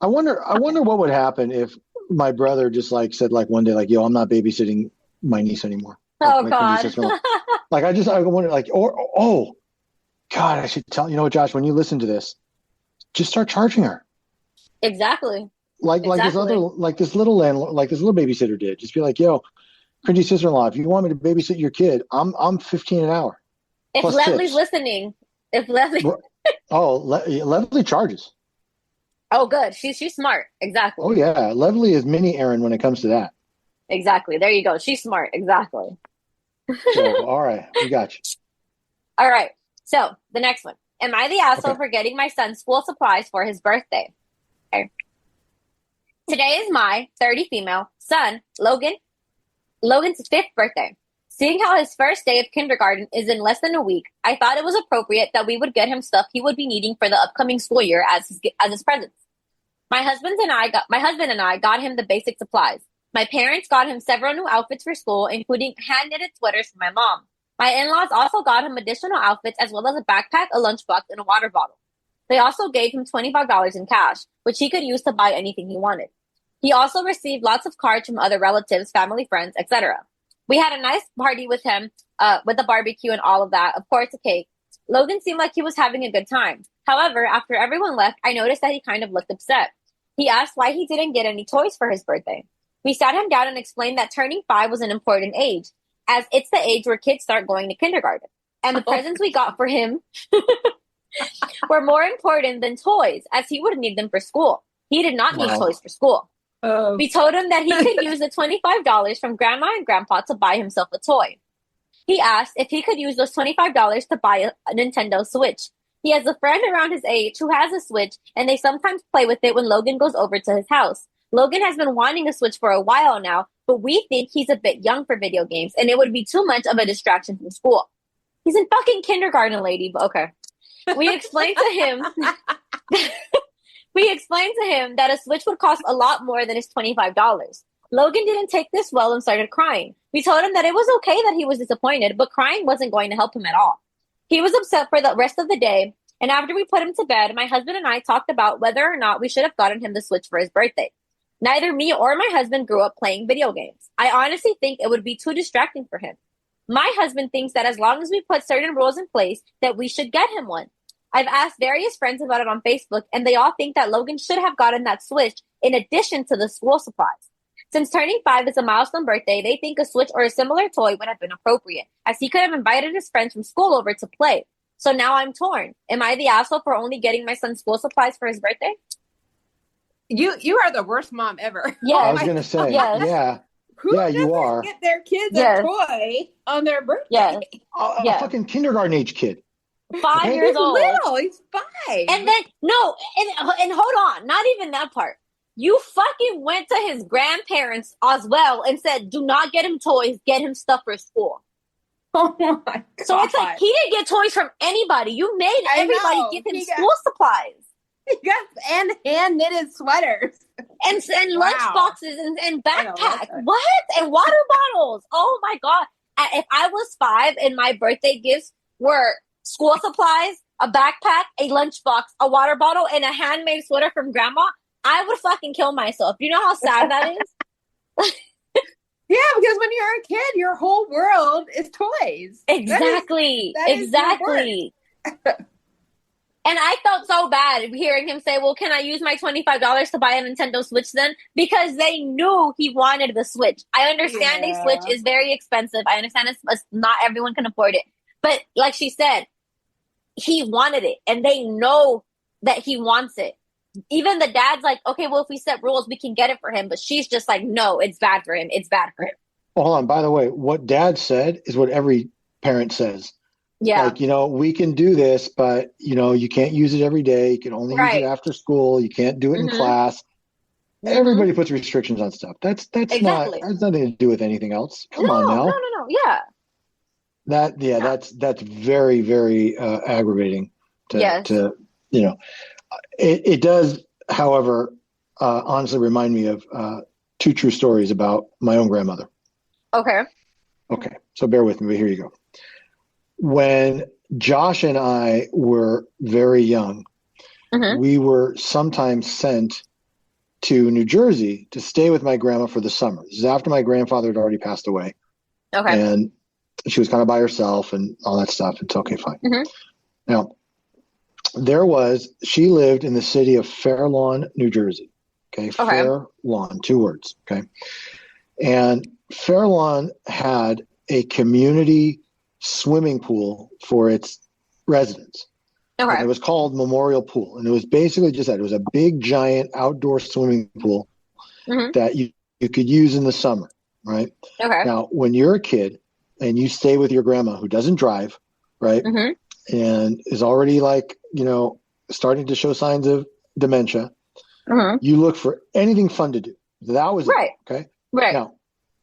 I wonder what would happen if my brother just said one day yo, I'm not babysitting my niece anymore. Oh God. I wonder God, I should tell Josh, when you listen to this, just start charging her. Exactly. Like this little landlord, like this little babysitter did. Just be like, yo, cringy sister-in-law, if you want me to babysit your kid, I'm $15 an hour. If Leslie's listening, Leslie charges. Oh, good. She's smart. Exactly. Oh yeah, Leslie is mini Aaron when it comes to that. Exactly. There you go. She's smart. Exactly. So, all right, we got you. All right. So the next one. Am I the asshole Okay. for getting my son school supplies for his birthday? Okay. Today is my 30 female son, Logan's fifth birthday. Seeing how his first day of kindergarten is in less than a week, I thought it was appropriate that we would get him stuff he would be needing for the upcoming school year as his presents. My husband and I got him the basic supplies. My parents got him several new outfits for school, including hand-knitted sweaters for my mom. My in-laws also got him additional outfits as well as a backpack, a lunchbox, and a water bottle. They also gave him $25 in cash, which he could use to buy anything he wanted. He also received lots of cards from other relatives, family, friends, etc. We had a nice party with him, with a barbecue and all of that. Of course, a cake. Logan seemed like he was having a good time. However, after everyone left, I noticed that he kind of looked upset. He asked why he didn't get any toys for his birthday. We sat him down and explained that turning 5 was an important age, as it's the age where kids start going to kindergarten. And the presents we got for him were more important than toys, as he would need them for school. He did not need toys for school. We told him that he could use the $25 from Grandma and Grandpa to buy himself a toy. He asked if he could use those $25 to buy a Nintendo Switch. He has a friend around his age who has a Switch, and they sometimes play with it when Logan goes over to his house. Logan has been wanting a Switch for a while now, but we think he's a bit young for video games, and it would be too much of a distraction from school. He's in fucking kindergarten, lady, but okay. We explained to him that a Switch would cost a lot more than his $25. Logan didn't take this well and started crying. We told him that it was okay that he was disappointed, but crying wasn't going to help him at all. He was upset for the rest of the day, and after we put him to bed, my husband and I talked about whether or not we should have gotten him the Switch for his birthday. Neither me or my husband grew up playing video games. I honestly think it would be too distracting for him. My husband thinks that as long as we put certain rules in place, that we should get him one. I've asked various friends about it on Facebook, and they all think that Logan should have gotten that Switch in addition to the school supplies. Since turning 5 is a milestone birthday, they think a Switch or a similar toy would have been appropriate, as he could have invited his friends from school over to play. So now I'm torn. Am I the asshole for only getting my son school supplies for his birthday? You are the worst mom ever. Yeah, I was going to say, yeah. Who Yeah, you doesn't are. get their kids a toy on their birthday? Yes. A fucking kindergarten age kid. 5 Okay. years He's old. little. He's 5. And then, no, and hold on, not even that part. You fucking went to his grandparents as well and said, do not get him toys, get him stuff for school. Oh my God. So it's like, he didn't get toys from anybody. You made everybody give him school supplies. He got and hand-knitted sweaters. And lunch boxes and backpacks. What? And water bottles. Oh my God. If I was 5 and my birthday gifts were school supplies, a backpack, a lunchbox, a water bottle, and a handmade sweater from Grandma, I would fucking kill myself. You know how sad that is? Yeah, because when you're a kid, your whole world is toys. Exactly. Exactly. And I felt so bad hearing him say, well, can I use my $25 to buy a Nintendo Switch then? Because they knew he wanted the Switch. I understand a Switch is very expensive. I understand it's not everyone can afford it. But like she said, he wanted it. And they know that he wants it. Even the dad's like, okay, well, if we set rules, we can get it for him. But she's just like, no, it's bad for him. It's bad for him. Well, hold on. By the way, what dad said is what every parent says. Yeah. Like, we can do this, but, you can't use it every day. You can only use it after school. You can't do it in class. Everybody puts restrictions on stuff. That's not, has nothing to do with anything else. Come on now. No. Yeah. That's very, very aggravating to it does, however, honestly remind me of 2 true stories about my own grandmother. Okay. So bear with me, but here you go. When Josh and I were very young, we were sometimes sent to New Jersey to stay with my grandma for the summer. This is after my grandfather had already passed away. Okay. And she was kind of by herself and all that stuff. It's okay, fine. Now, she lived in the city of Fair Lawn, New Jersey. Okay. Fair Lawn, 2 words. Okay. And Fair Lawn had a community swimming pool for its residents. And it was called Memorial Pool. And it was basically just that. It was a big, giant outdoor swimming pool that you could use in the summer, right? Now, when you're a kid and you stay with your grandma who doesn't drive, right? Mm-hmm. And is already like, starting to show signs of dementia. Mm-hmm. You look for anything fun to do. That was Right. it. Okay. Right. Now,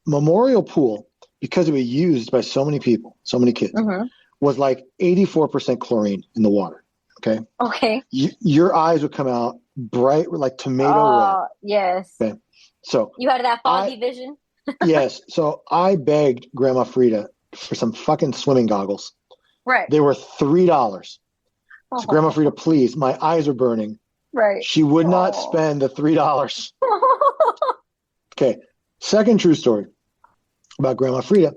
Memorial Pool, because it was used by so many people, so many kids, Mm-hmm. was like 84% chlorine in the water. Okay. Okay. Your eyes would come out bright, like tomato red. Yes. Okay. So you had that foggy vision? Yes. So I begged Grandma Frida for some fucking swimming goggles. Right. They were $3. So Grandma Frida, please, my eyes are burning. Right. She would not spend the $3. Okay. Second true story about Grandma Frida.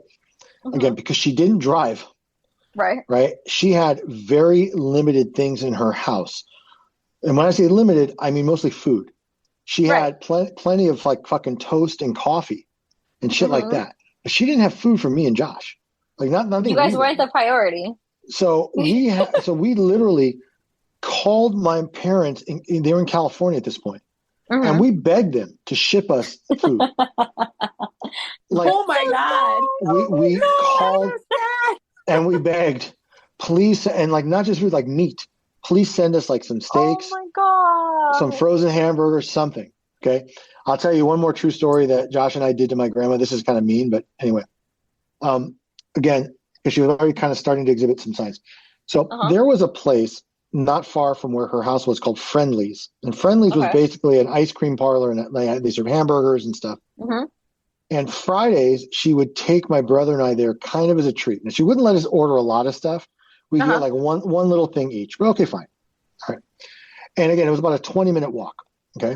Again, because she didn't drive. Right. She had very limited things in her house. And when I say limited, I mean mostly food. She had plenty of like fucking toast and coffee and shit like that. But she didn't have food for me and Josh. Like nothing. You guys weren't the priority. So we literally called my parents. They were in California at this point, and we begged them to ship us food. Like, oh my god! We called and we begged, please, and like not just food, like meat. Please send us like some steaks. Oh my god! Some frozen hamburgers, something. Okay, I'll tell you one more true story that Josh and I did to my grandma. This is kind of mean, but anyway. Again, because she was already kind of starting to exhibit some signs. So there was a place not far from where her house was called Friendly's. And Friendly's was basically an ice cream parlor, and they served hamburgers and stuff. And Fridays, she would take my brother and I there kind of as a treat. And she wouldn't let us order a lot of stuff. We'd get like one little thing each. But okay, fine. All right. And again, it was about a 20-minute walk. Okay.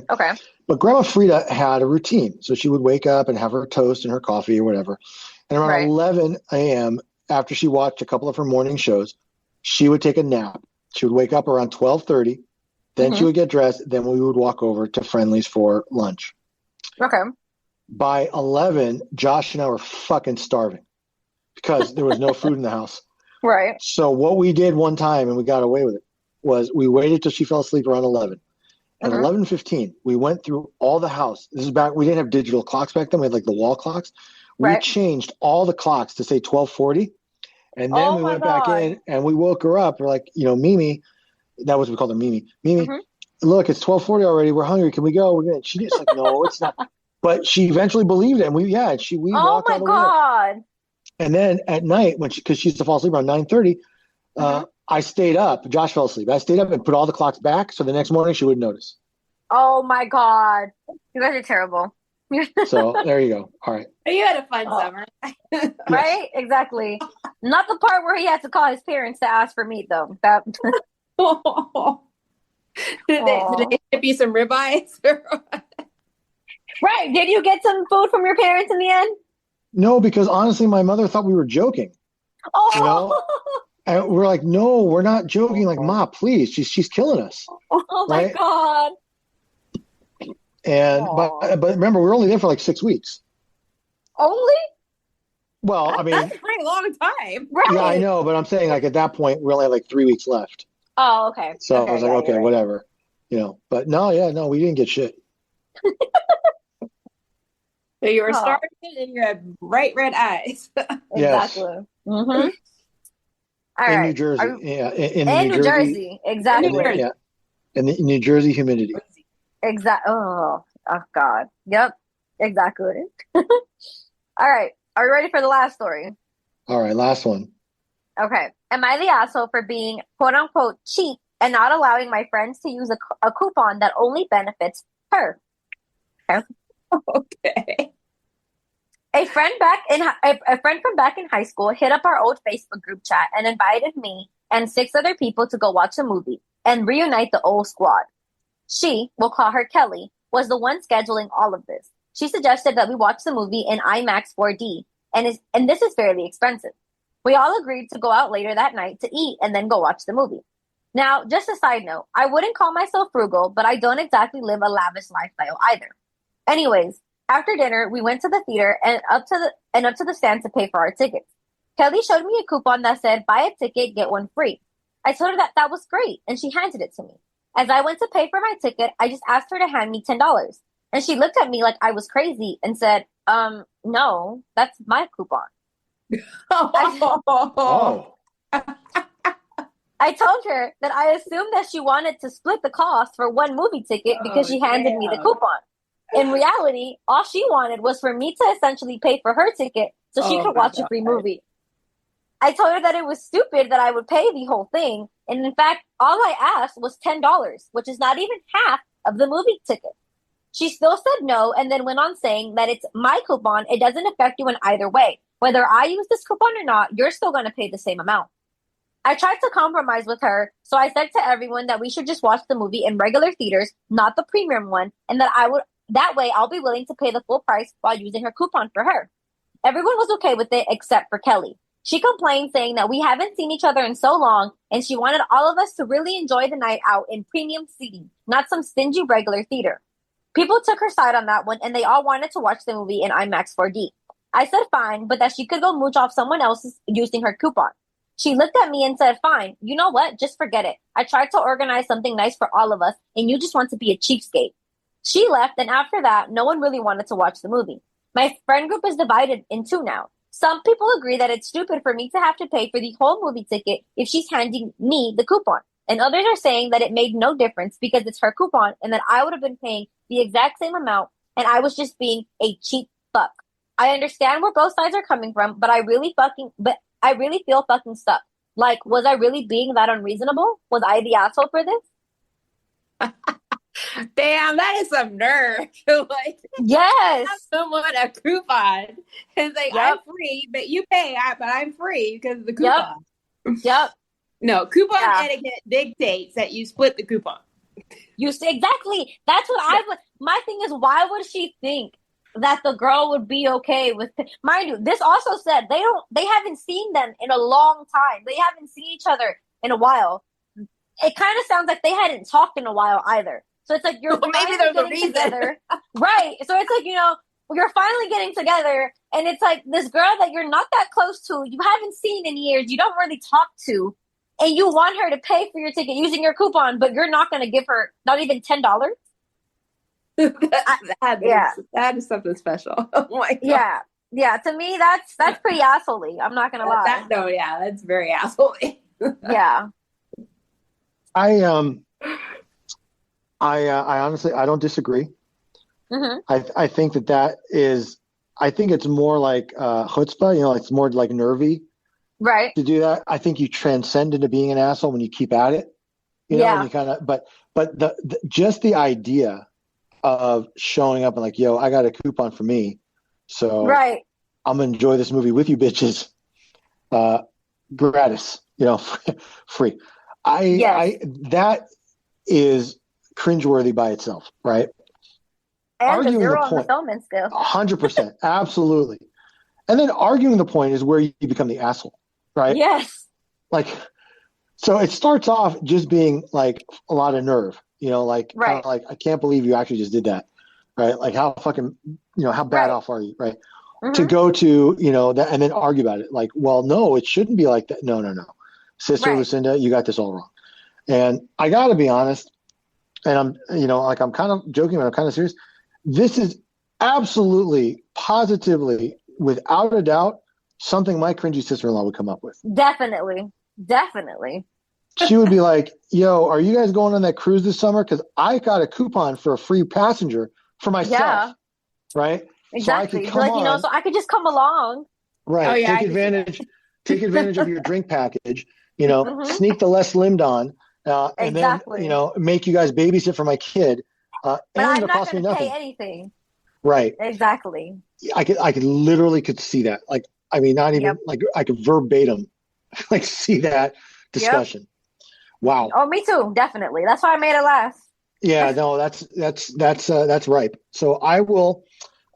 But Grandma Frida had a routine. So she would wake up and have her toast and her coffee or whatever. And around 11 a.m., after she watched a couple of her morning shows, she would take a nap. She would wake up around 12:30. Then she would get dressed. Then we would walk over to Friendly's for lunch. Okay. By 11, Josh and I were fucking starving because there was no food in the house. Right. So what we did one time, and we got away with it, was we waited till she fell asleep around 11. At 11:15, we went through all the house. This is back. We didn't have digital clocks back then. We had like the wall clocks. We changed all the clocks to say 12:40, and then we went back in and we woke her up. We're like, Mimi, that was what we called her, Mimi. Mimi, look, it's 12:40 already. We're hungry. Can we go? She just like, no, it's not. But she eventually believed it, and we walked out the window. And then at night, because she used to fall asleep around 9:30, I stayed up. Josh fell asleep. I stayed up and put all the clocks back, so the next morning she wouldn't notice. Oh my god, you guys are terrible. So there you go. All right. You had a fun summer. Right? Exactly. Not the part where he had to call his parents to ask for meat, though. That... Did they ship you some ribeyes? Right. Did you get some food from your parents in the end? No, because honestly, my mother thought we were joking. Oh. And we're like, no, we're not joking. Like, Ma, please, she's killing us. Oh my god. And but remember, we were only there for like 6 weeks. Only? Well, I mean, that's a pretty long time. Right. Yeah, I know, but I'm saying like at that point we only had like 3 weeks left. Oh, okay. So I was like, okay, whatever. But no, we didn't get shit. So you were starving and you had bright red eyes. Exactly. Mm-hmm. In New Jersey. In New Jersey. Exactly. Yeah. And the New Jersey humidity. Exactly. Oh God. Yep. Exactly. All right. Are you ready for the last story? All right. Last one. Okay. Am I the asshole for being quote unquote cheap and not allowing my friends to use a coupon that only benefits her? Okay. Okay. A friend from back in high school hit up our old Facebook group chat and invited me and 6 other people to go watch a movie and reunite the old squad. She, we'll call her Kelly, was the one scheduling all of this. She suggested that we watch the movie in IMAX 4D, and this is fairly expensive. We all agreed to go out later that night to eat and then go watch the movie. Now, just a side note, I wouldn't call myself frugal, but I don't exactly live a lavish lifestyle either. Anyways, after dinner, we went to the theater and up to the stand to pay for our tickets. Kelly showed me a coupon that said, buy a ticket, get one free. I told her that was great, and she handed it to me. As I went to pay for my ticket, I just asked her to hand me $10. And she looked at me like I was crazy and said, no, that's my coupon. Oh. I told her that I assumed that she wanted to split the cost for one movie ticket because she handed me the coupon. In reality, all she wanted was for me to essentially pay for her ticket so she could watch a free movie. I told her that it was stupid that I would pay the whole thing. And in fact, all I asked was $10, which is not even half of the movie ticket. She still said no and then went on saying that it's my coupon. It doesn't affect you in either way. Whether I use this coupon or not, you're still going to pay the same amount. I tried to compromise with her, so I said to everyone that we should just watch the movie in regular theaters, not the premium one, and that way I'll be willing to pay the full price while using her coupon for her. Everyone was okay with it except for Kelly. She complained saying that we haven't seen each other in so long and she wanted all of us to really enjoy the night out in premium seating, not some stingy regular theater. People took her side on that one and they all wanted to watch the movie in IMAX 4D. I said fine, but that she could go mooch off someone else's using her coupon. She looked at me and said, fine, you know what? Just forget it. I tried to organize something nice for all of us, and you just want to be a cheapskate. She left, and after that, no one really wanted to watch the movie. My friend group is divided in two now. Some people agree that it's stupid for me to have to pay for the whole movie ticket if she's handing me the coupon. And others are saying that it made no difference because it's her coupon and that I would have been paying the exact same amount and I was just being a cheap fuck. I understand where both sides are coming from, but I really feel fucking stuck. Like, was I really being that unreasonable? Was I the asshole for this? Damn, that is some nerve. Like, yes, have someone a coupon. It's like, I'm free, but you pay, but I'm free because of the coupon. Yep. No, coupon etiquette dictates that you split the coupon. You see, exactly. That's what I would. My thing is, why would she think that the girl would be okay with? Mind you, this also said they haven't seen them in a long time. They haven't seen each other in a while. It kind of sounds like they hadn't talked in a while either. So it's like you're maybe there's a reason, together, right? So it's like you're finally getting together, and it's like this girl that you're not that close to, you haven't seen in years, you don't really talk to, and you want her to pay for your ticket using your coupon, but you're not going to give her not even $10. That is something special. Oh my God. Yeah. To me, that's pretty assholey. I'm not going to lie. That's very assholey. Yeah. I honestly, I don't disagree. Mm-hmm. I think that is, I think it's more like chutzpah, it's more like nervy. Right. To do that. I think you transcend into being an asshole when you keep at it. And you kind of, but just the idea of showing up and like, yo, I got a coupon for me. So I'm going to enjoy this movie with you bitches. Gratis, free. That is cringeworthy by itself, right? And arguing the point, fulfillment skill. 100%, absolutely. And then arguing the point is where you become the asshole, right? Yes. Like, so it starts off just being like a lot of nerve, like, kind of like, I can't believe you actually just did that, right? Like, how fucking, how bad off are you, right? Mm-hmm. To go to, that and then argue about it. Like, well, no, it shouldn't be like that. No. Sister Lucinda, you got this all wrong. And I got to be honest, and I'm, I'm kind of joking, but I'm kind of serious. This is absolutely, positively, without a doubt, something my cringy sister-in-law would come up with. Definitely. She would be like, yo, are you guys going on that cruise this summer? Because I got a coupon for a free passenger for myself. Yeah. Right? Exactly. So I could come so I could just come along. Right. Oh, yeah, take advantage of your drink package, sneak the less limbed on, and then, make you guys babysit for my kid. But I'm not going to pay anything. Right. Exactly. I could literally see that. Like, I mean, not even like I could verbatim like see that discussion. Yep. Wow. Oh, me too. Definitely. That's why I made it last. Yeah, no, that's ripe. So I will,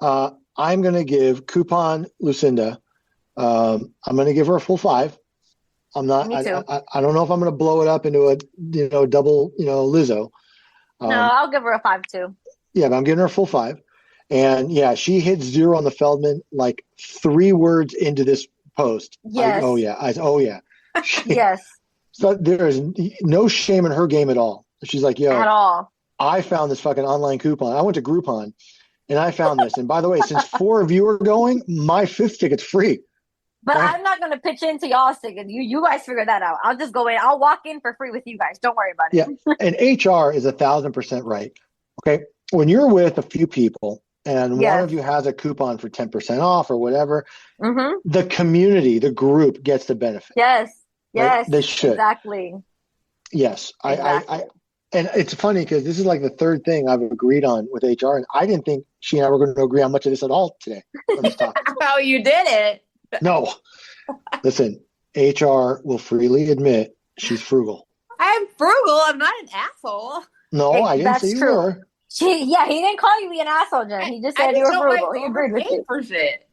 I'm going to give coupon Lucinda. I'm going to give her a full 5. I'm not, me too. I don't know if I'm going to blow it up into a, double, Lizzo. No, I'll give her a 5 too. Yeah, but I'm giving her a full 5. And yeah, she hit 0 on the Feldman like 3 words into this post. Yes. Yes. So there is no shame in her game at all. She's like, yo, at all. I found this fucking online coupon. I went to Groupon and I found this. And by the way, since 4 of you are going, my 5th ticket's free. But Okay? I'm not going to pitch into y'all's ticket. You guys figure that out. I'll just go in. I'll walk in for free with you guys. Don't worry about it. Yeah. And HR is 1,000% right. Okay. When you're with a few people and one Yes. of you has a coupon for 10% off or whatever, Mm-hmm. the community, the group gets the benefit. Yes. Right? Yes. They should. Exactly. Yes. Exactly. And it's funny because this is like the third thing I've agreed on with HR. And I didn't think she and I were going to agree on much of this at all today on this topic. How you did it. No. Listen, HR will freely admit she's frugal. I'm frugal. I'm not an asshole. No, I didn't say That's you true. were. He didn't call you an asshole, Jen. He just said you were frugal. He agreed with you. For shit.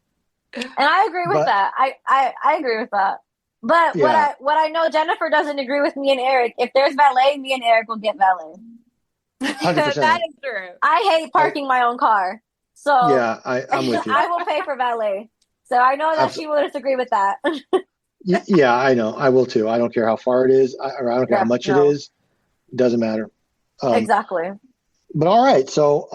And I agree with that. I agree with that. But Yeah. what I know Jennifer doesn't agree with me and Eric. If there's valet, me and Eric will get valet. 100%. That is true. I hate parking my own car. So Yeah, I'm with you. I will pay for valet. So I know that she will disagree with that. Yeah, I know. I will too. I don't care how far it is, or I don't care how much it is. It doesn't matter. Exactly. But all right. So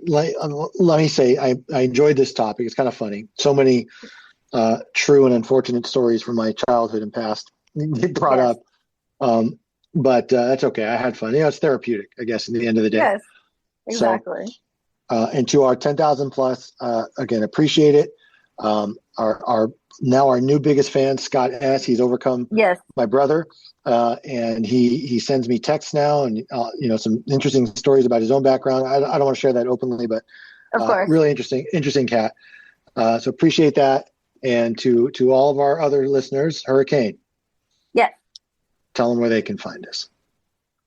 let me say, I enjoyed this topic. It's kind of funny. So many true and unfortunate stories from my childhood and past get brought up. But that's okay. I had fun. It's therapeutic, I guess, in the end of the day. Yes, exactly. So, and to our 10,000 plus, again, appreciate it. Our new biggest fan, Scott S. He's overcome my brother, and he sends me texts now, and some interesting stories about his own background. I don't want to share that openly, but of course, really interesting cat. So appreciate that, and to all of our other listeners, Hurricane. Yes. Tell them where they can find us.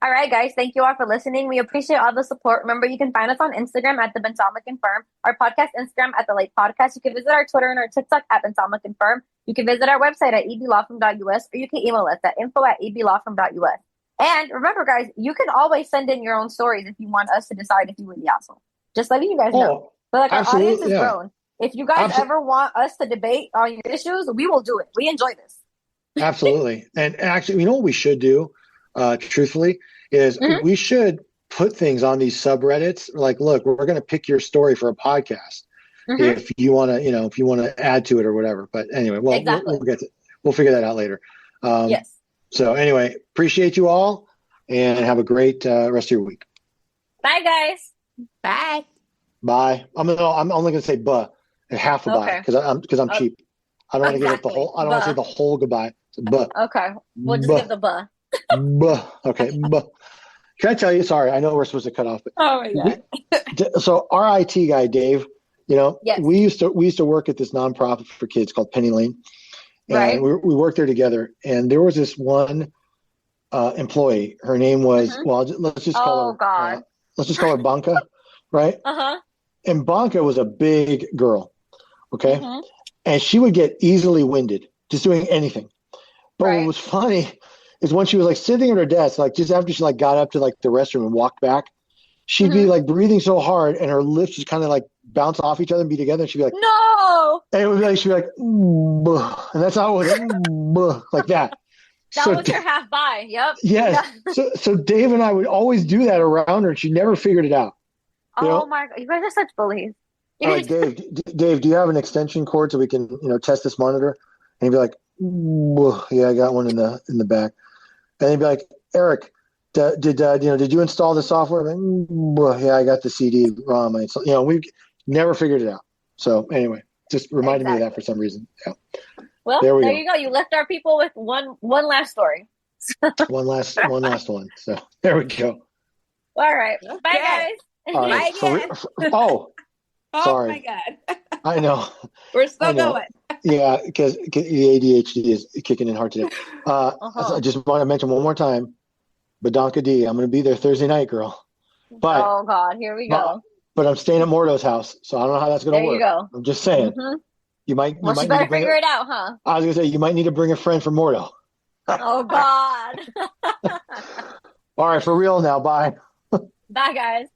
All right, guys. Thank you all for listening. We appreciate all the support. Remember, you can find us on Instagram at The Bensama Confirm, our podcast Instagram at The Late Podcast. You can visit our Twitter and our TikTok at Bensama Confirm. You can visit our website at eblawfirm.us, or you can email us at info@eblawfirm.us. And remember, guys, you can always send in your own stories if you want us to decide if you were the asshole. Just letting you guys know. But our audience is grown. If you guys ever want us to debate on your issues, we will do it. We enjoy this. Absolutely. And actually, you know what we should do, truthfully, is we should put things on these subreddits. Like, look, we're going to pick your story for a podcast if you want to, add to it or whatever. But anyway, we'll figure that out later. Yes. So anyway, appreciate you all, and have a great rest of your week. Bye, guys. Bye. Bye. I'm only going to say buh and half a bye because I'm cheap. I don't want to give it the whole. I don't want to say the whole goodbye. Buh. Okay. We'll just give the buh. Buh. Okay. Buh. Can I tell you? Sorry, I know we're supposed to cut off, but oh my god. So our IT guy Dave, we used to work at this nonprofit for kids called Penny Lane, and we worked there together. And there was this one employee. Her name was let's just call her. Let's just call her Banca, right? And Banca was a big girl, okay, and she would get easily winded just doing anything. But what was funny is when she was like sitting at her desk, like just after she like got up to like the restroom and walked back, she'd be like breathing so hard and her lips just kind of like bounce off each other and be together. And she'd be like, no. And it would be like, she'd be like, and that's how it was, like that. That was your half by. Yep. Yes. So Dave and I would always do that around her, and she never figured it out. Oh my God. You guys are such bullies. All right, Dave, do you have an extension cord so we can, test this monitor? And he'd be like, yeah, I got one in the back. And he'd be like, Eric, did you install the software? Like, yeah, I got the CD-ROM. We never figured it out. So anyway, just reminded me of that for some reason. Yeah. Well, there you go. You left our people with one last story. one last one. So there we go. All right. Okay. Bye, guys. All right. Sorry. Oh my God. I know. We're still going. Yeah, because the ADHD is kicking in hard today. I just want to mention one more time, Badonka D. I'm going to be there Thursday night, girl. But oh God, here we go. But I'm staying at Mordo's house, so I don't know how that's going to work. There you go. I'm just saying. You might. Well, you better figure it out, huh? I was going to say you might need to bring a friend from Mordo. Oh God. All right, for real now. Bye. Bye, guys.